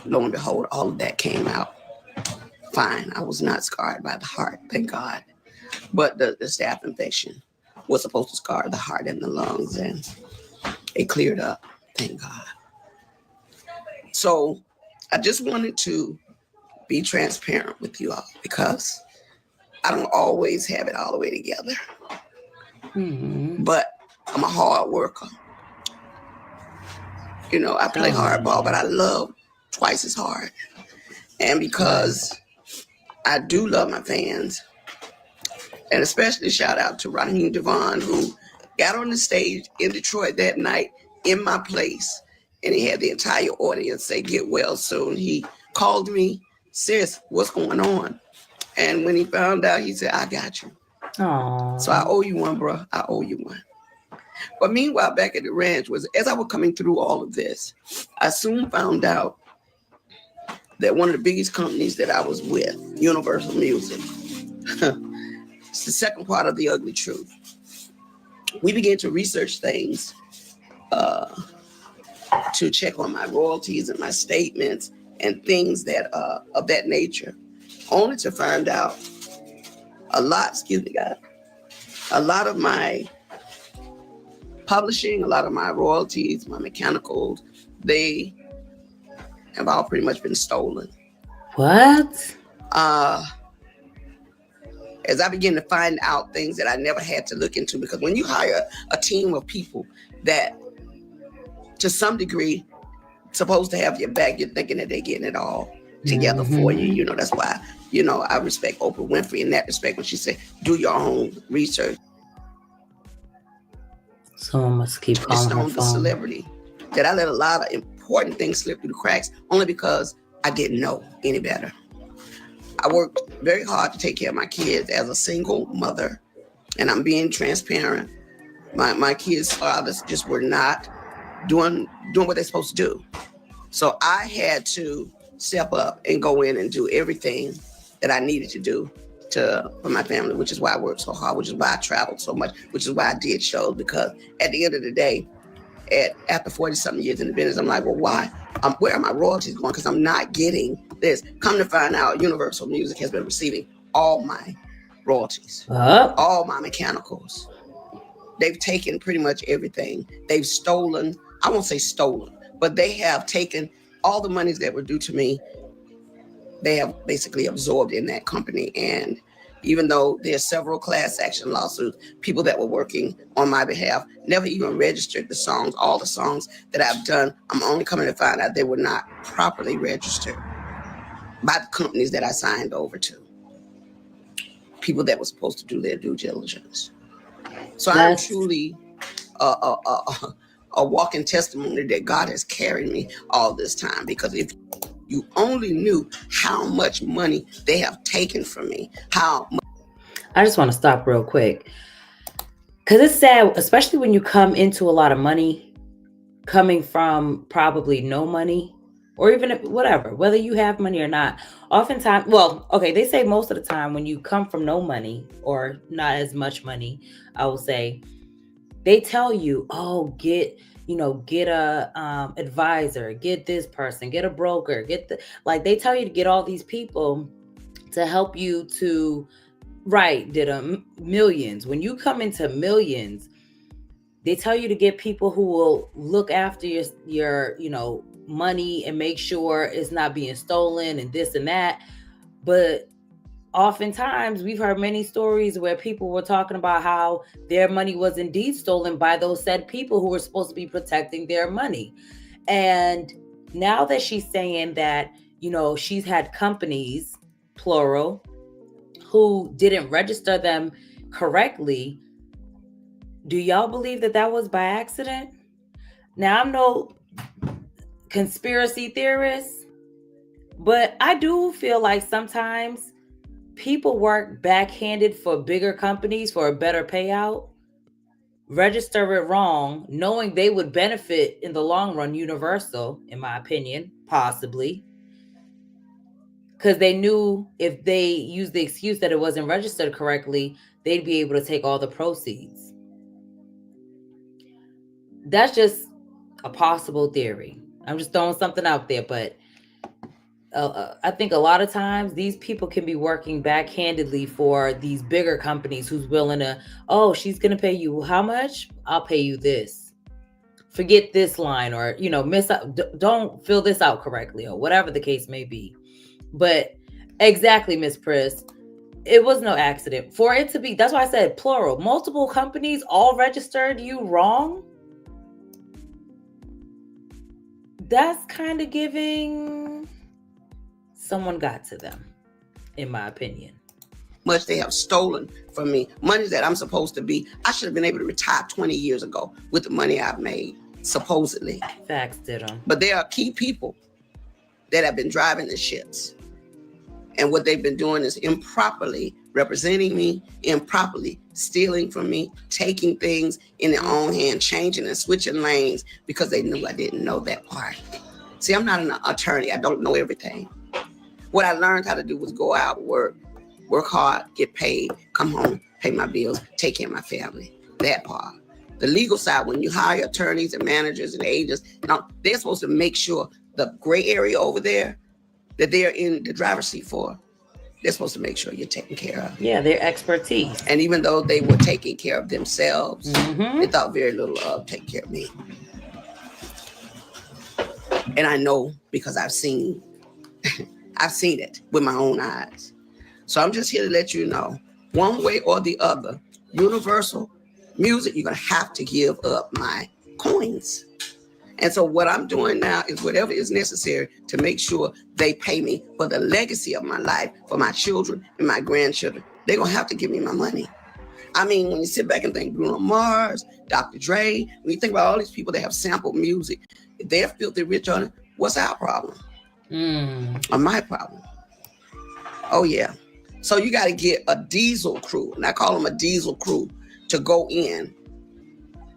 Lo and behold, all of that came out fine. I was not scarred by the heart, thank God. But the staph infection was supposed to scar the heart and the lungs, and it cleared up, thank God. So I just wanted to be transparent with you all because I don't always have it all the way together. Mm-hmm. But I'm a hard worker. I play hardball, but I love twice as hard. And because I do love my fans, and especially shout out to Raheem Devon, who got on the stage in Detroit that night in my place, and he had the entire audience say, "Get well soon." He called me, "Sis, what's going on?" And when he found out, he said, "I got you." Aww. So I owe you one, bro. I owe you one. But meanwhile, back at the ranch, as I was coming through all of this, I soon found out that one of the biggest companies that I was with, Universal Music, it's the second part of the ugly truth. We began to research things to check on my royalties and my statements and things that of that nature, only to find out a lot of my publishing, a lot of my royalties, my mechanicals, they have all pretty much been stolen. What? As I begin to find out things that I never had to look into, because when you hire a team of people that to some degree supposed to have your back, you're thinking that they're getting it all together for you. That's why, I respect Oprah Winfrey in that respect when she said, do your own research. Someone must keep calling her phone. The celebrity that I let a lot of important things slip through the cracks only because I didn't know any better. I worked very hard to take care of my kids as a single mother, and I'm being transparent. My kids' fathers just were not doing what they're supposed to do. So I had to step up and go in and do everything that I needed to do for my family, which is why I worked so hard, which is why I traveled so much, which is why I did shows, because at the end of the day, after 40-something years in the business, I'm like, well, why? Where are my royalties going? Because I'm not getting this. Come to find out, Universal Music has been receiving all my royalties, all my mechanicals. They've taken pretty much everything. They've stolen, I won't say stolen, but they have taken all the monies that were due to me. They have basically absorbed in that company. And, even though there's several class action lawsuits, people that were working on my behalf never even registered the songs. All the songs that I've done, I'm only coming to find out they were not properly registered by the companies that I signed over to. People that were supposed to do their due diligence. So I'm truly a walking testimony that God has carried me all this time, because if you only knew how much money they have taken from me, I just want to stop real quick, because it's sad, especially when you come into a lot of money, coming from probably no money, or even whatever, whether you have money or not. Oftentimes, they say most of the time when you come from no money or not as much money, I will say, they tell you, oh, get a advisor, get this person, get a broker, they tell you to get all these people to help you to millions. When you come into millions, they tell you to get people who will look after your money and make sure it's not being stolen and this and that. But oftentimes we've heard many stories where people were talking about how their money was indeed stolen by those said people who were supposed to be protecting their money. And now that she's saying that, she's had companies, plural, who didn't register them correctly, do y'all believe that was by accident? Now, I'm no conspiracy theorist, but I do feel like sometimes people work backhanded for bigger companies for a better payout, register it wrong, knowing they would benefit in the long run, Universal, in my opinion, possibly, because they knew if they used the excuse that it wasn't registered correctly, they'd be able to take all the proceeds. That's just a possible theory. I'm just throwing something out there, but I think a lot of times these people can be working backhandedly for these bigger companies who's willing to, she's going to pay you how much? I'll pay you this. Forget this line, or, miss out, don't fill this out correctly, or whatever the case may be. But exactly, Miss Pris, it was no accident for it to be. That's why I said plural. Multiple companies all registered you wrong. That's kind of giving someone got to them, in my opinion. Much they have stolen from me. Money that I'm supposed to be. I should have been able to retire 20 years ago with the money I've made, supposedly. Facts, did them. But there are key people that have been driving the ships. And what they've been doing is improperly representing me, improperly stealing from me, taking things in their own hand, changing and switching lanes because they knew I didn't know that part. See, I'm not an attorney. I don't know everything. What I learned how to do was go out, work hard, get paid, come home, pay my bills, take care of my family. That part. The legal side, when you hire attorneys and managers and agents, they're supposed to make sure the gray area over there that they're in the driver's seat for, they're supposed to make sure you're taken care of. Yeah, their expertise. And even though they were taking care of themselves, they thought very little of taking care of me. And I know because I've seen it with my own eyes. So I'm just here to let you know, one way or the other, Universal Music, you're going to have to give up my coins. And so what I'm doing now is whatever is necessary to make sure they pay me for the legacy of my life, for my children and my grandchildren. They're going to have to give me my money. I mean, when you sit back and think Bruno Mars, Dr. Dre, when you think about all these people that have sampled music, if they're filthy rich on it, what's our problem? Or my problem? Oh, yeah. So you got to get a diesel crew, and I call them a diesel crew, to go in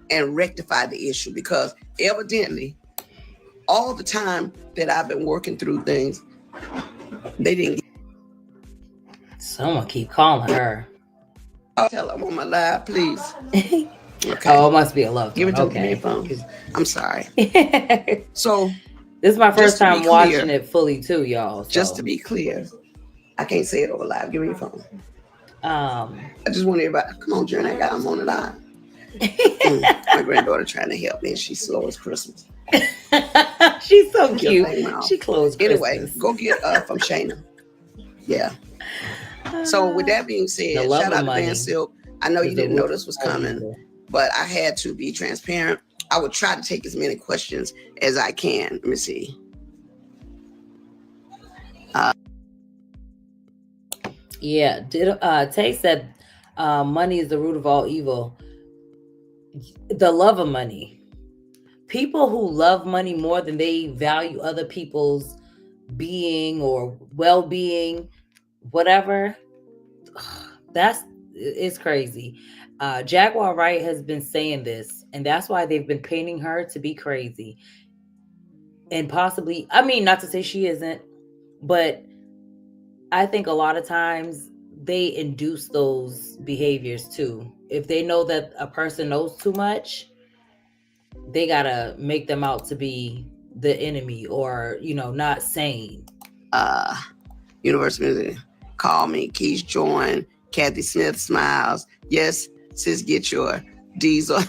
and rectify the issue, because evidently all the time that I've been working through things, they didn't get. Someone keep calling her. I'll tell her I'm on my live, please. Okay. Oh, it must be a love. Give it to okay. me, phone. I'm sorry. So this is my first time watching it fully too, y'all. So. Just to be clear, I can't say it over live. Give me your phone. I just want everybody. Come on, Journey. I'm on the live. My granddaughter trying to help me, and she's slow as Christmas. She's so cute. She closed Christmas. Anyway, go get from Shayna. Yeah. So with that being The said, love shout of out to Van money Silk. I know you is the didn't know root this was of all coming, evil. but I had to be transparent. I would try to take as many questions as I can. Let me see. Yeah, Tay said, money is the root of all evil. The love of money. People who love money more than they value other people's being or well-being, whatever, that's it's crazy. Jaguar Wright has been saying this, and that's why they've been painting her to be crazy. And possibly, I mean, not to say she isn't, but I think a lot of times they induce those behaviors too. If they know that a person knows too much, they gotta make them out to be the enemy or, not sane. Universal Music. Call me. Keys join. Kathy Smith smiles. Yes, sis, get your diesel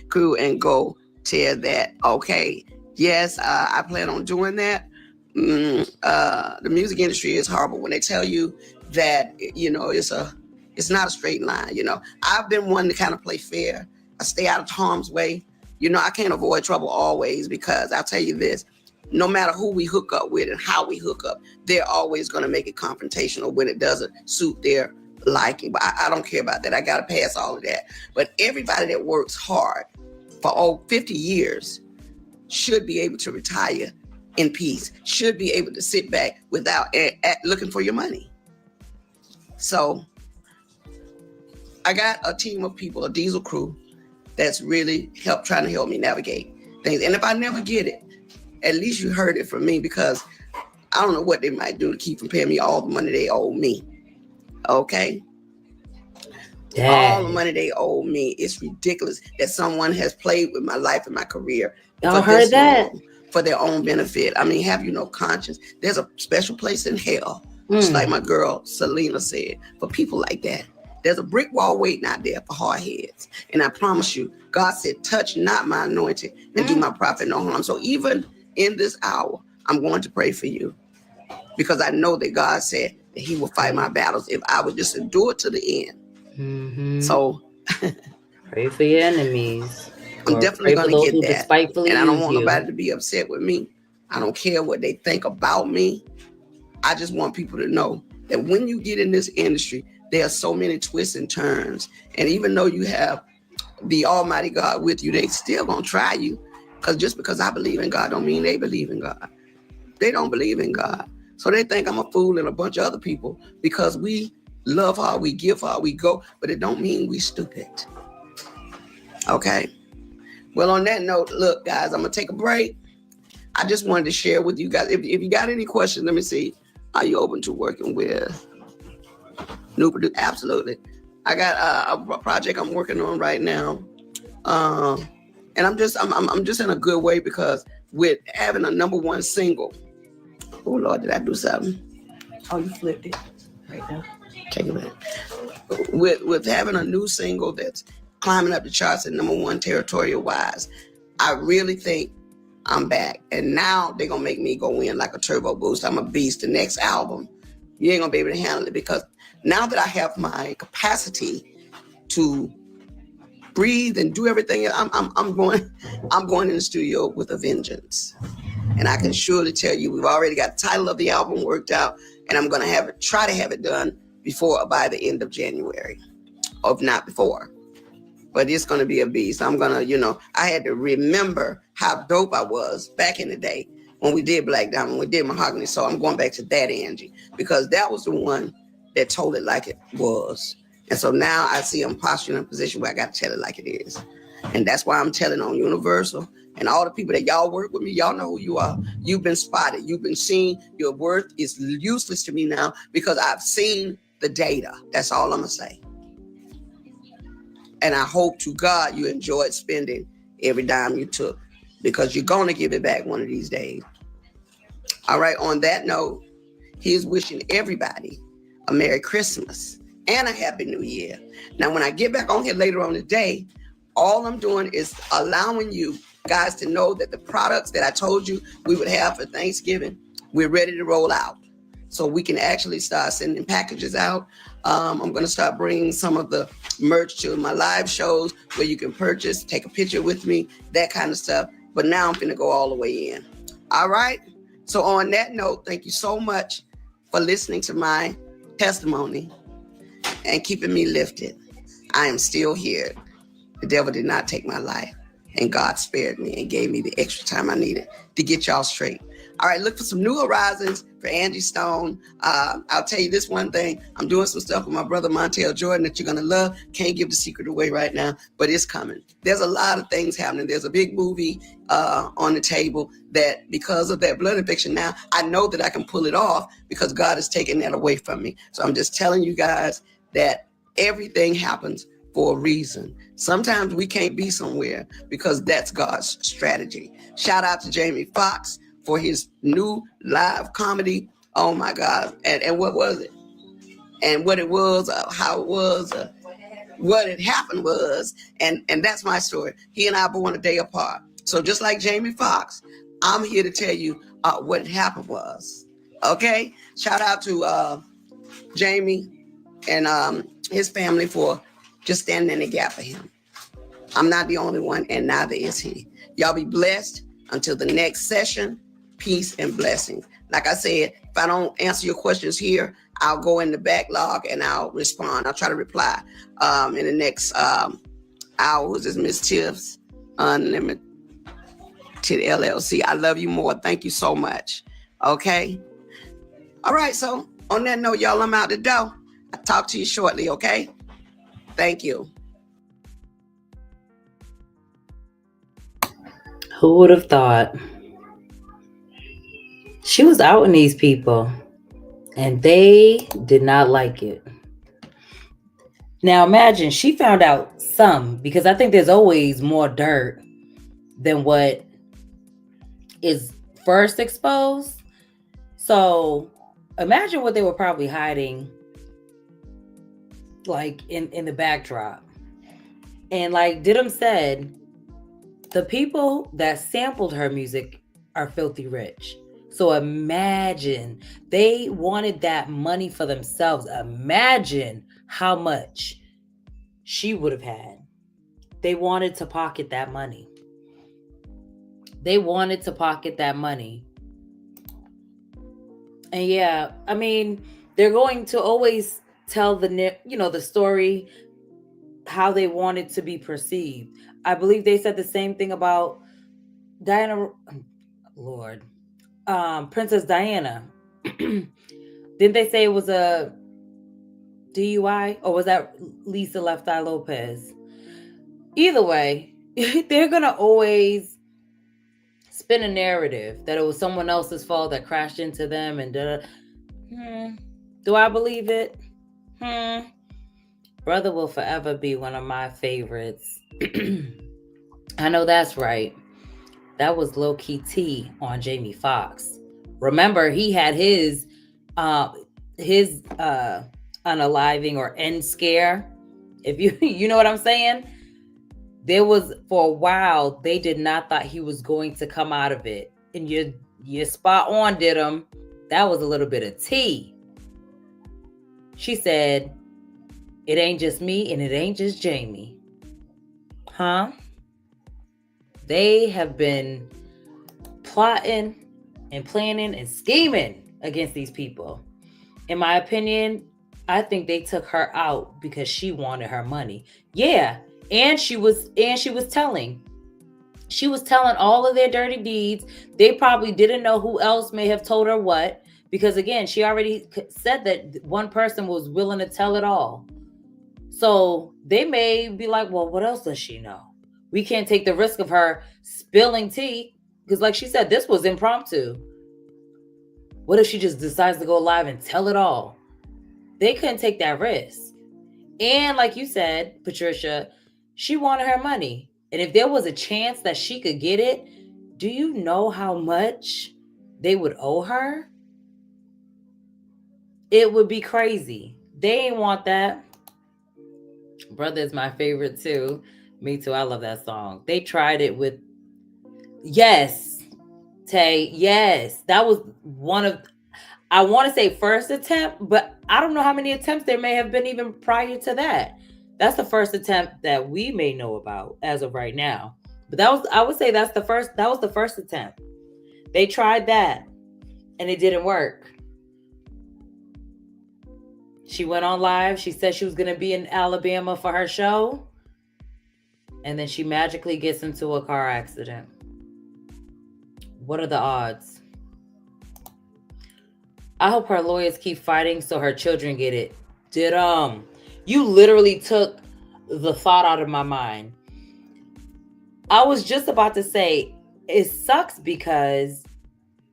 crew and go tear that. Okay. Yes, I plan on doing that. The music industry is horrible when they tell you that it's not a straight line. I've been one to kind of play fair. I stay out of harm's way. I can't avoid trouble always, because I'll tell you this: no matter who we hook up with and how we hook up, they're always going to make it confrontational when it doesn't suit their liking. But I don't care about that. I got to pass all of that. But everybody that works hard for 50 years should be able to retire in peace, should be able to sit back without looking for your money. So I got a team of people, a diesel crew, that's really trying to help me navigate things. And if I never get it, at least you heard it from me, because I don't know what they might do to keep from paying me all the money they owe me. Okay? Dang. All the money they owe me. It's ridiculous that someone has played with my life and my career Y'all heard that? long for their own benefit. I mean, have you no conscience? There's a special place in hell, just like my girl Selena said, for people like that. There's a brick wall waiting out there for hard heads. And I promise you, God said, touch not my anointing and do my prophet no harm. So even in this hour, I'm going to pray for you, because I know that God said that he will fight my battles if I would just endure to the end. Mm-hmm. So pray for your enemies. I'm definitely going to get that. Despitefully and I don't use want you. nobody to be upset with me. I don't care what they think about me. I just want people to know that when you get in this industry, there are so many twists and turns. And even though you have the Almighty God with you, they still going to try you. Because just because I believe in God don't mean they believe in God. They don't believe in God. So they think I'm a fool and a bunch of other people because we love hard, we give hard, we go. But it don't mean we stupid. Okay? Well, on that note, look, guys, I'm going to take a break. I just wanted to share with you guys. If you got any questions, let me see. Are you open to working with new producer? Absolutely. I got a project I'm working on right now. And I'm just in a good way, because with having a #1 single. Oh Lord, did I do something? Oh, you flipped it right now. Take it back. With having a new single that's climbing up the charts at #1 territorial wise, I really think I'm back. And now they're gonna make me go in like a turbo boost. I'm a beast. The next album, you ain't gonna be able to handle it, because now that I have my capacity to breathe and do everything, I'm going in the studio with a vengeance. And I can surely tell you, we've already got the title of the album worked out, and I'm going to try to have it done by the end of January, if not before. But it's going to be a beast. I'm going to, I had to remember how dope I was back in the day when we did Black Diamond, when we did Mahogany. So I'm going back to that Angie, because that was the one that told it like it was. And so now I see I'm posturing in a position where I got to tell it like it is. And that's why I'm telling on Universal. And all the people that y'all work with me, y'all know who you are. You've been spotted. You've been seen. Your worth is useless to me now, because I've seen the data. That's all I'm going to say. And I hope to God you enjoyed spending every dime you took, because you're going to give it back one of these days. All right. On that note, here's wishing everybody a Merry Christmas and a Happy New Year. Now, when I get back on here later on today, all I'm doing is allowing you guys to know that the products that I told you we would have for Thanksgiving, we're ready to roll out. so we can actually start sending packages out. I'm going to start bringing some of the merch to my live shows where you can purchase, take a picture with me, that kind of stuff. But now I'm going to go all the way in. All right. So on that note, thank you so much for listening to my testimony and keeping me lifted. I am still here. The devil did not take my life, and God spared me and gave me the extra time I needed to get y'all straight. All right, look for some new horizons for Angie Stone. I'll tell you this one thing. I'm doing some stuff with my brother Montel Jordan that you're going to love. Can't give the secret away right now, but it's coming. There's a lot of things happening. There's a big movie on the table that because of that blood infection now, I know that I can pull it off because God has taken that away from me. So I'm just telling you guys that everything happens for a reason. Sometimes we can't be somewhere because that's God's strategy. Shout out to Jamie Foxx for his new live comedy. Oh my God. And what was it? And what it was, how it was, what had happened was, and that's my story. He and I were born a day apart. So just like Jamie Foxx, I'm here to tell you what happened was. Okay? Shout out to Jamie and his family for just standing in the gap for him. I'm not the only one, and neither is he. Y'all be blessed until the next session. Peace and blessings. Like I said, if I don't answer your questions here, I'll go in the backlog and I'll respond. I'll try to reply in the next hour. This is Miss Tiff's Unlimited LLC. I love you more. Thank you so much. Okay. All right. So on that note, y'all, I'm out the door. I'll talk to you shortly. Okay. Thank you. Who would have thought? She was outing these people, and they did not like it. Now imagine she found out some, because I think there's always more dirt than what is first exposed. So imagine what they were probably hiding, like in the backdrop. And like Didum said, the people that sampled her music are filthy rich. So imagine they wanted that money for themselves. Imagine how much she would have had. They wanted to pocket that money. They wanted to pocket that money. And yeah, I mean, they're going to always tell the story how they wanted to be perceived. I believe they said the same thing about Diana, Lord, Princess Diana. Didn't they say it was a DUI, or was that Lisa Left Eye Lopez? Either way, they're gonna always spin a narrative that it was someone else's fault that crashed into them and do I believe it? Brother will forever be one of my favorites. I know that's right. That was low-key T on Jamie Foxx. Remember, he had his unaliving or end scare. If you know what I'm saying? There was, for a while, they did not thought he was going to come out of it. And you're spot on, Didum. That was a little bit of tea. She said, it ain't just me and it ain't just Jamie. Huh? They have been plotting and planning and scheming against these people. In my opinion, I think they took her out because she wanted her money. Yeah, and she was telling all of their dirty deeds. They probably didn't know who else may have told her what, because again, she already said that one person was willing to tell it all. So they may be like, well, what else does she know? We can't take the risk of her spilling tea, because like she said, this was impromptu. What if she just decides to go live and tell it all? They couldn't take that risk. And like you said, Patricia, she wanted her money. And if there was a chance that she could get it, do you know how much they would owe her? It would be crazy. They ain't want that. Brother is my favorite too. Me too. I love that song. They tried it with, yes, Tay. Yes, that was one of, I want to say first attempt, but I don't know how many attempts there may have been even prior to that. That's the first attempt that we may know about as of right now. But I would say that was the first attempt. They tried that and it didn't work. She went on live. She said she was going to be in Alabama for her show. And then she magically gets into a car accident. What are the odds? I hope her lawyers keep fighting so her children get it. You literally took the thought out of my mind. I was just about to say, it sucks because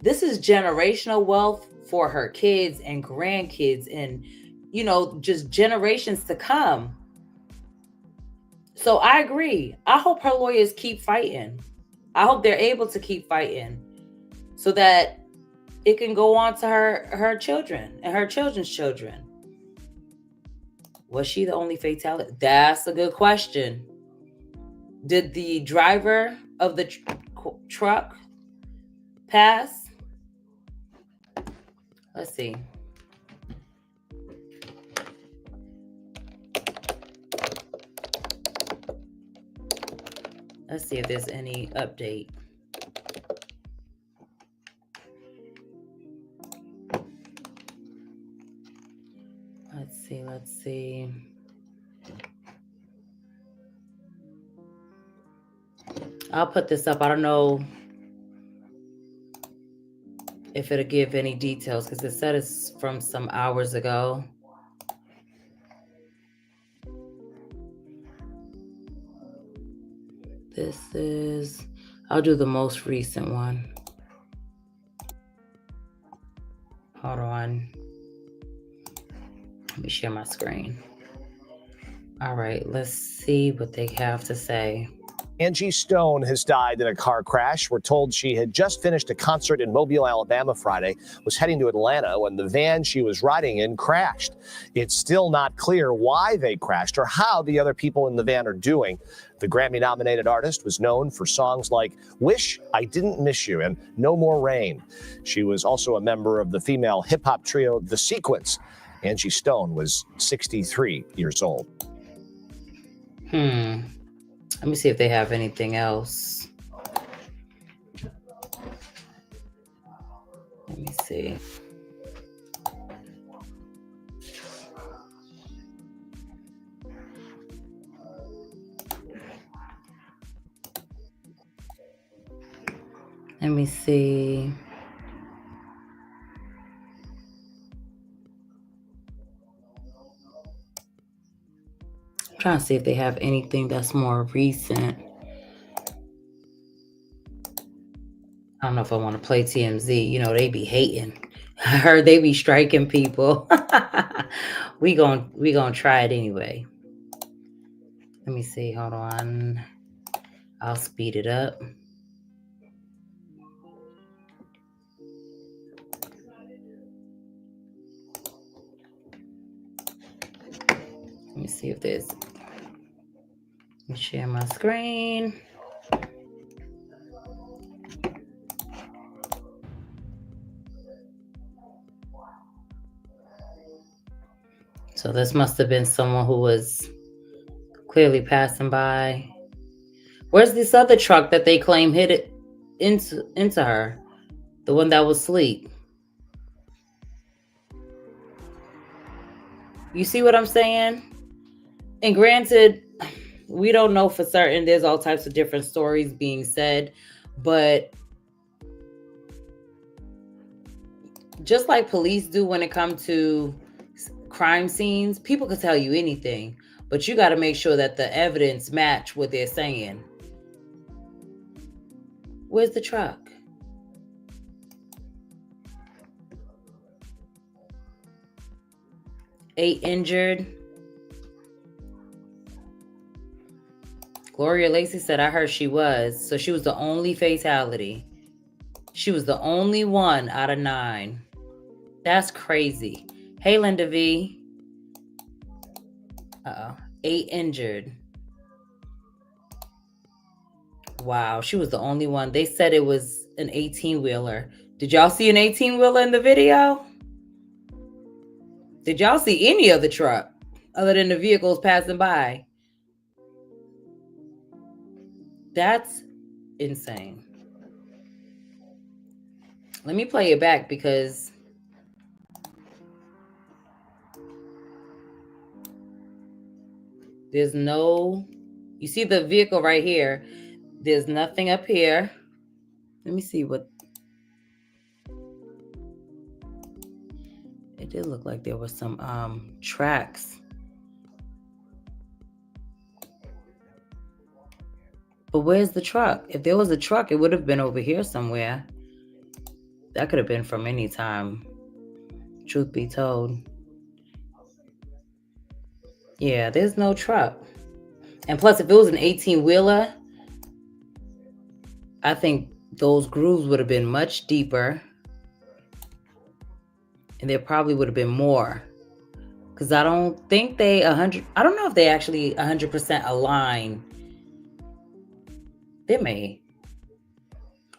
this is generational wealth for her kids and grandkids and, just generations to come. So I agree. I hope her lawyers keep fighting. I hope they're able to keep fighting so that it can go on to her children and her children's children. Was she the only fatality? That's a good question. Did the driver of the truck pass? Let's see. Let's see if there's any update. Let's see. I'll put this up. I don't know if it'll give any details because it said it's from some hours ago. I'll do the most recent one. Hold on. Let me share my screen. All right, let's see what they have to say. Angie Stone has died in a car crash. We're told she had just finished a concert in Mobile, Alabama Friday, was heading to Atlanta when the van she was riding in crashed. It's still not clear why they crashed or how the other people in the van are doing. The Grammy-nominated artist was known for songs like Wish I Didn't Miss You and No More Rain. She was also a member of the female hip-hop trio The Sequence. Angie Stone was 63 years old. Let me see if they have anything else. Let me see. Let me see. I'm trying to see if they have anything that's more recent. I don't know if I want to play TMZ. They be hating. I heard they be striking people. we gonna try it anyway. Let me see. Hold on. I'll speed it up. Let me see if there's... Let me share my screen. So this must have been someone who was clearly passing by. Where's this other truck that they claim hit it into her? The one that was asleep. You see what I'm saying? And granted, we don't know for certain. There's all types of different stories being said. But just like police do when it comes to crime scenes, people can tell you anything. But you got to make sure that the evidence match what they're saying. Where's the truck? Eight injured. Gloria Lacey said, I heard she was. So she was the only fatality. She was the only one out of 9. That's crazy. Hey, Linda V. 8 injured. Wow, she was the only one. They said it was an 18-wheeler. Did y'all see an 18-wheeler in the video? Did y'all see any of the truck other than the vehicles passing by? That's insane. Let me play it back because there's no, you see the vehicle right here. There's nothing up here. Let me see what, it did look like there was some tracks. But where's the truck? If there was a truck, it would have been over here somewhere. That could have been from any time, truth be told. Yeah, there's no truck. And plus, if it was an 18-wheeler, I think those grooves would have been much deeper. And there probably would have been more. Because I don't think they I don't know if they actually 100% align. They may.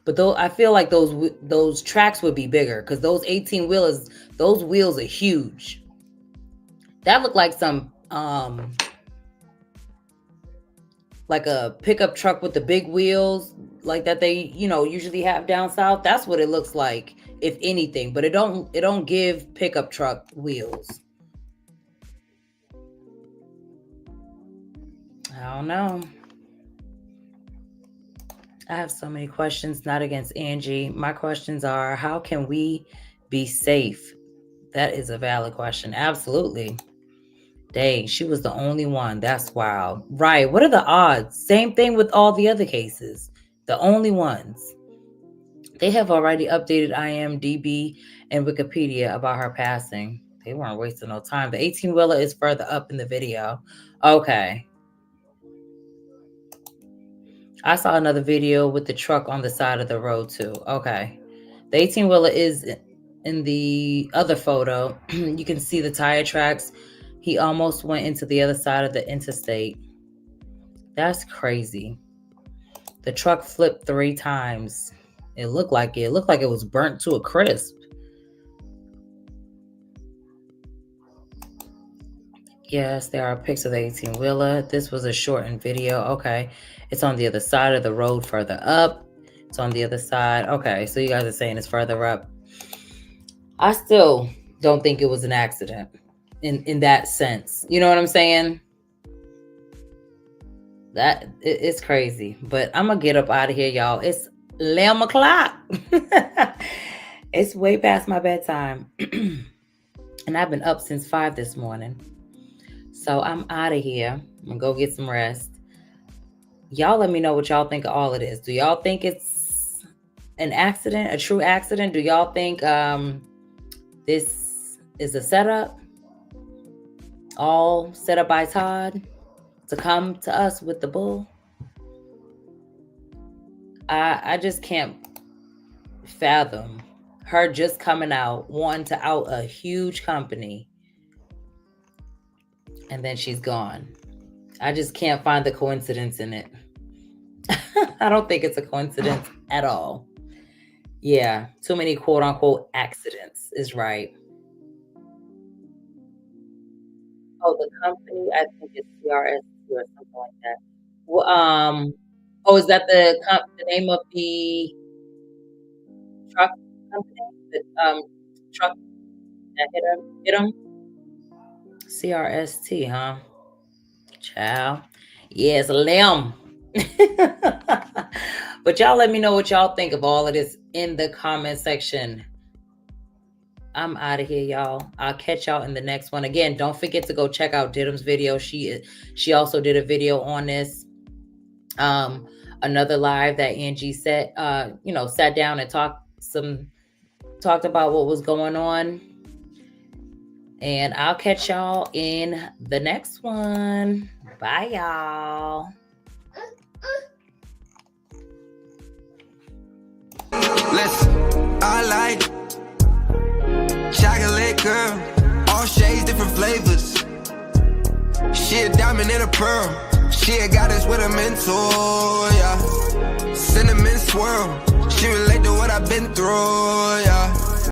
But though I feel like those tracks would be bigger because those 18-wheelers, those wheels are huge. That looked like some like a pickup truck with the big wheels, like that they, usually have down south. That's what it looks like, if anything. But it don't give pickup truck wheels. I don't know. I have so many questions, not against Angie. My questions are, how can we be safe? That is a valid question. Absolutely. Dang, she was the only one. That's wild. Right. What are the odds? Same thing with all the other cases. The only ones. They have already updated IMDb and Wikipedia about her passing. They weren't wasting no time. The 18-wheeler is further up in the video. Okay. I saw another video with the truck on the side of the road too. Okay. The 18-wheeler is in the other photo. You can see the tire tracks. He almost went into the other side of the interstate. That's crazy. The truck flipped 3 times. It looked like it was burnt to a crisp. Yes, there are pics of the 18-wheeler. This was a shortened video. Okay. It's on the other side of the road further up. It's on the other side. Okay, so you guys are saying it's further up. I still don't think it was an accident in that sense. You know what I'm saying? It's crazy. But I'm going to get up out of here, y'all. It's 11 o'clock. It's way past my bedtime. And I've been up since 5 this morning. So I'm out of here. I'm going to go get some rest. Y'all let me know what y'all think of all of this. Do y'all think it's an accident, a true accident? Do y'all think this is a setup? All set up by Todd to come to us with the bull? I just can't fathom her just coming out, wanting to out a huge company, and then she's gone. I just can't find the coincidence in it. I don't think it's a coincidence at all. Yeah, too many quote unquote accidents is right. Oh, the company, I think it's CRS or something like that. Well, is that the name of the truck company? The truck that hit him? CRST, huh? Child. Yes, limb. But y'all let me know what y'all think of all of this in the comment section. I'm out of here, y'all. I'll catch y'all in the next one. Again, don't forget to go check out Didim's video. She also did a video on this. Another live that Angie sat down and talked about what was going on. And I'll catch y'all in the next one. Bye, y'all. Listen, I like chocolate girl, all shades, different flavors. She a diamond and a pearl. She a goddess with a mentor, yeah. Cinnamon swirl. She relate to what I've been through, yeah.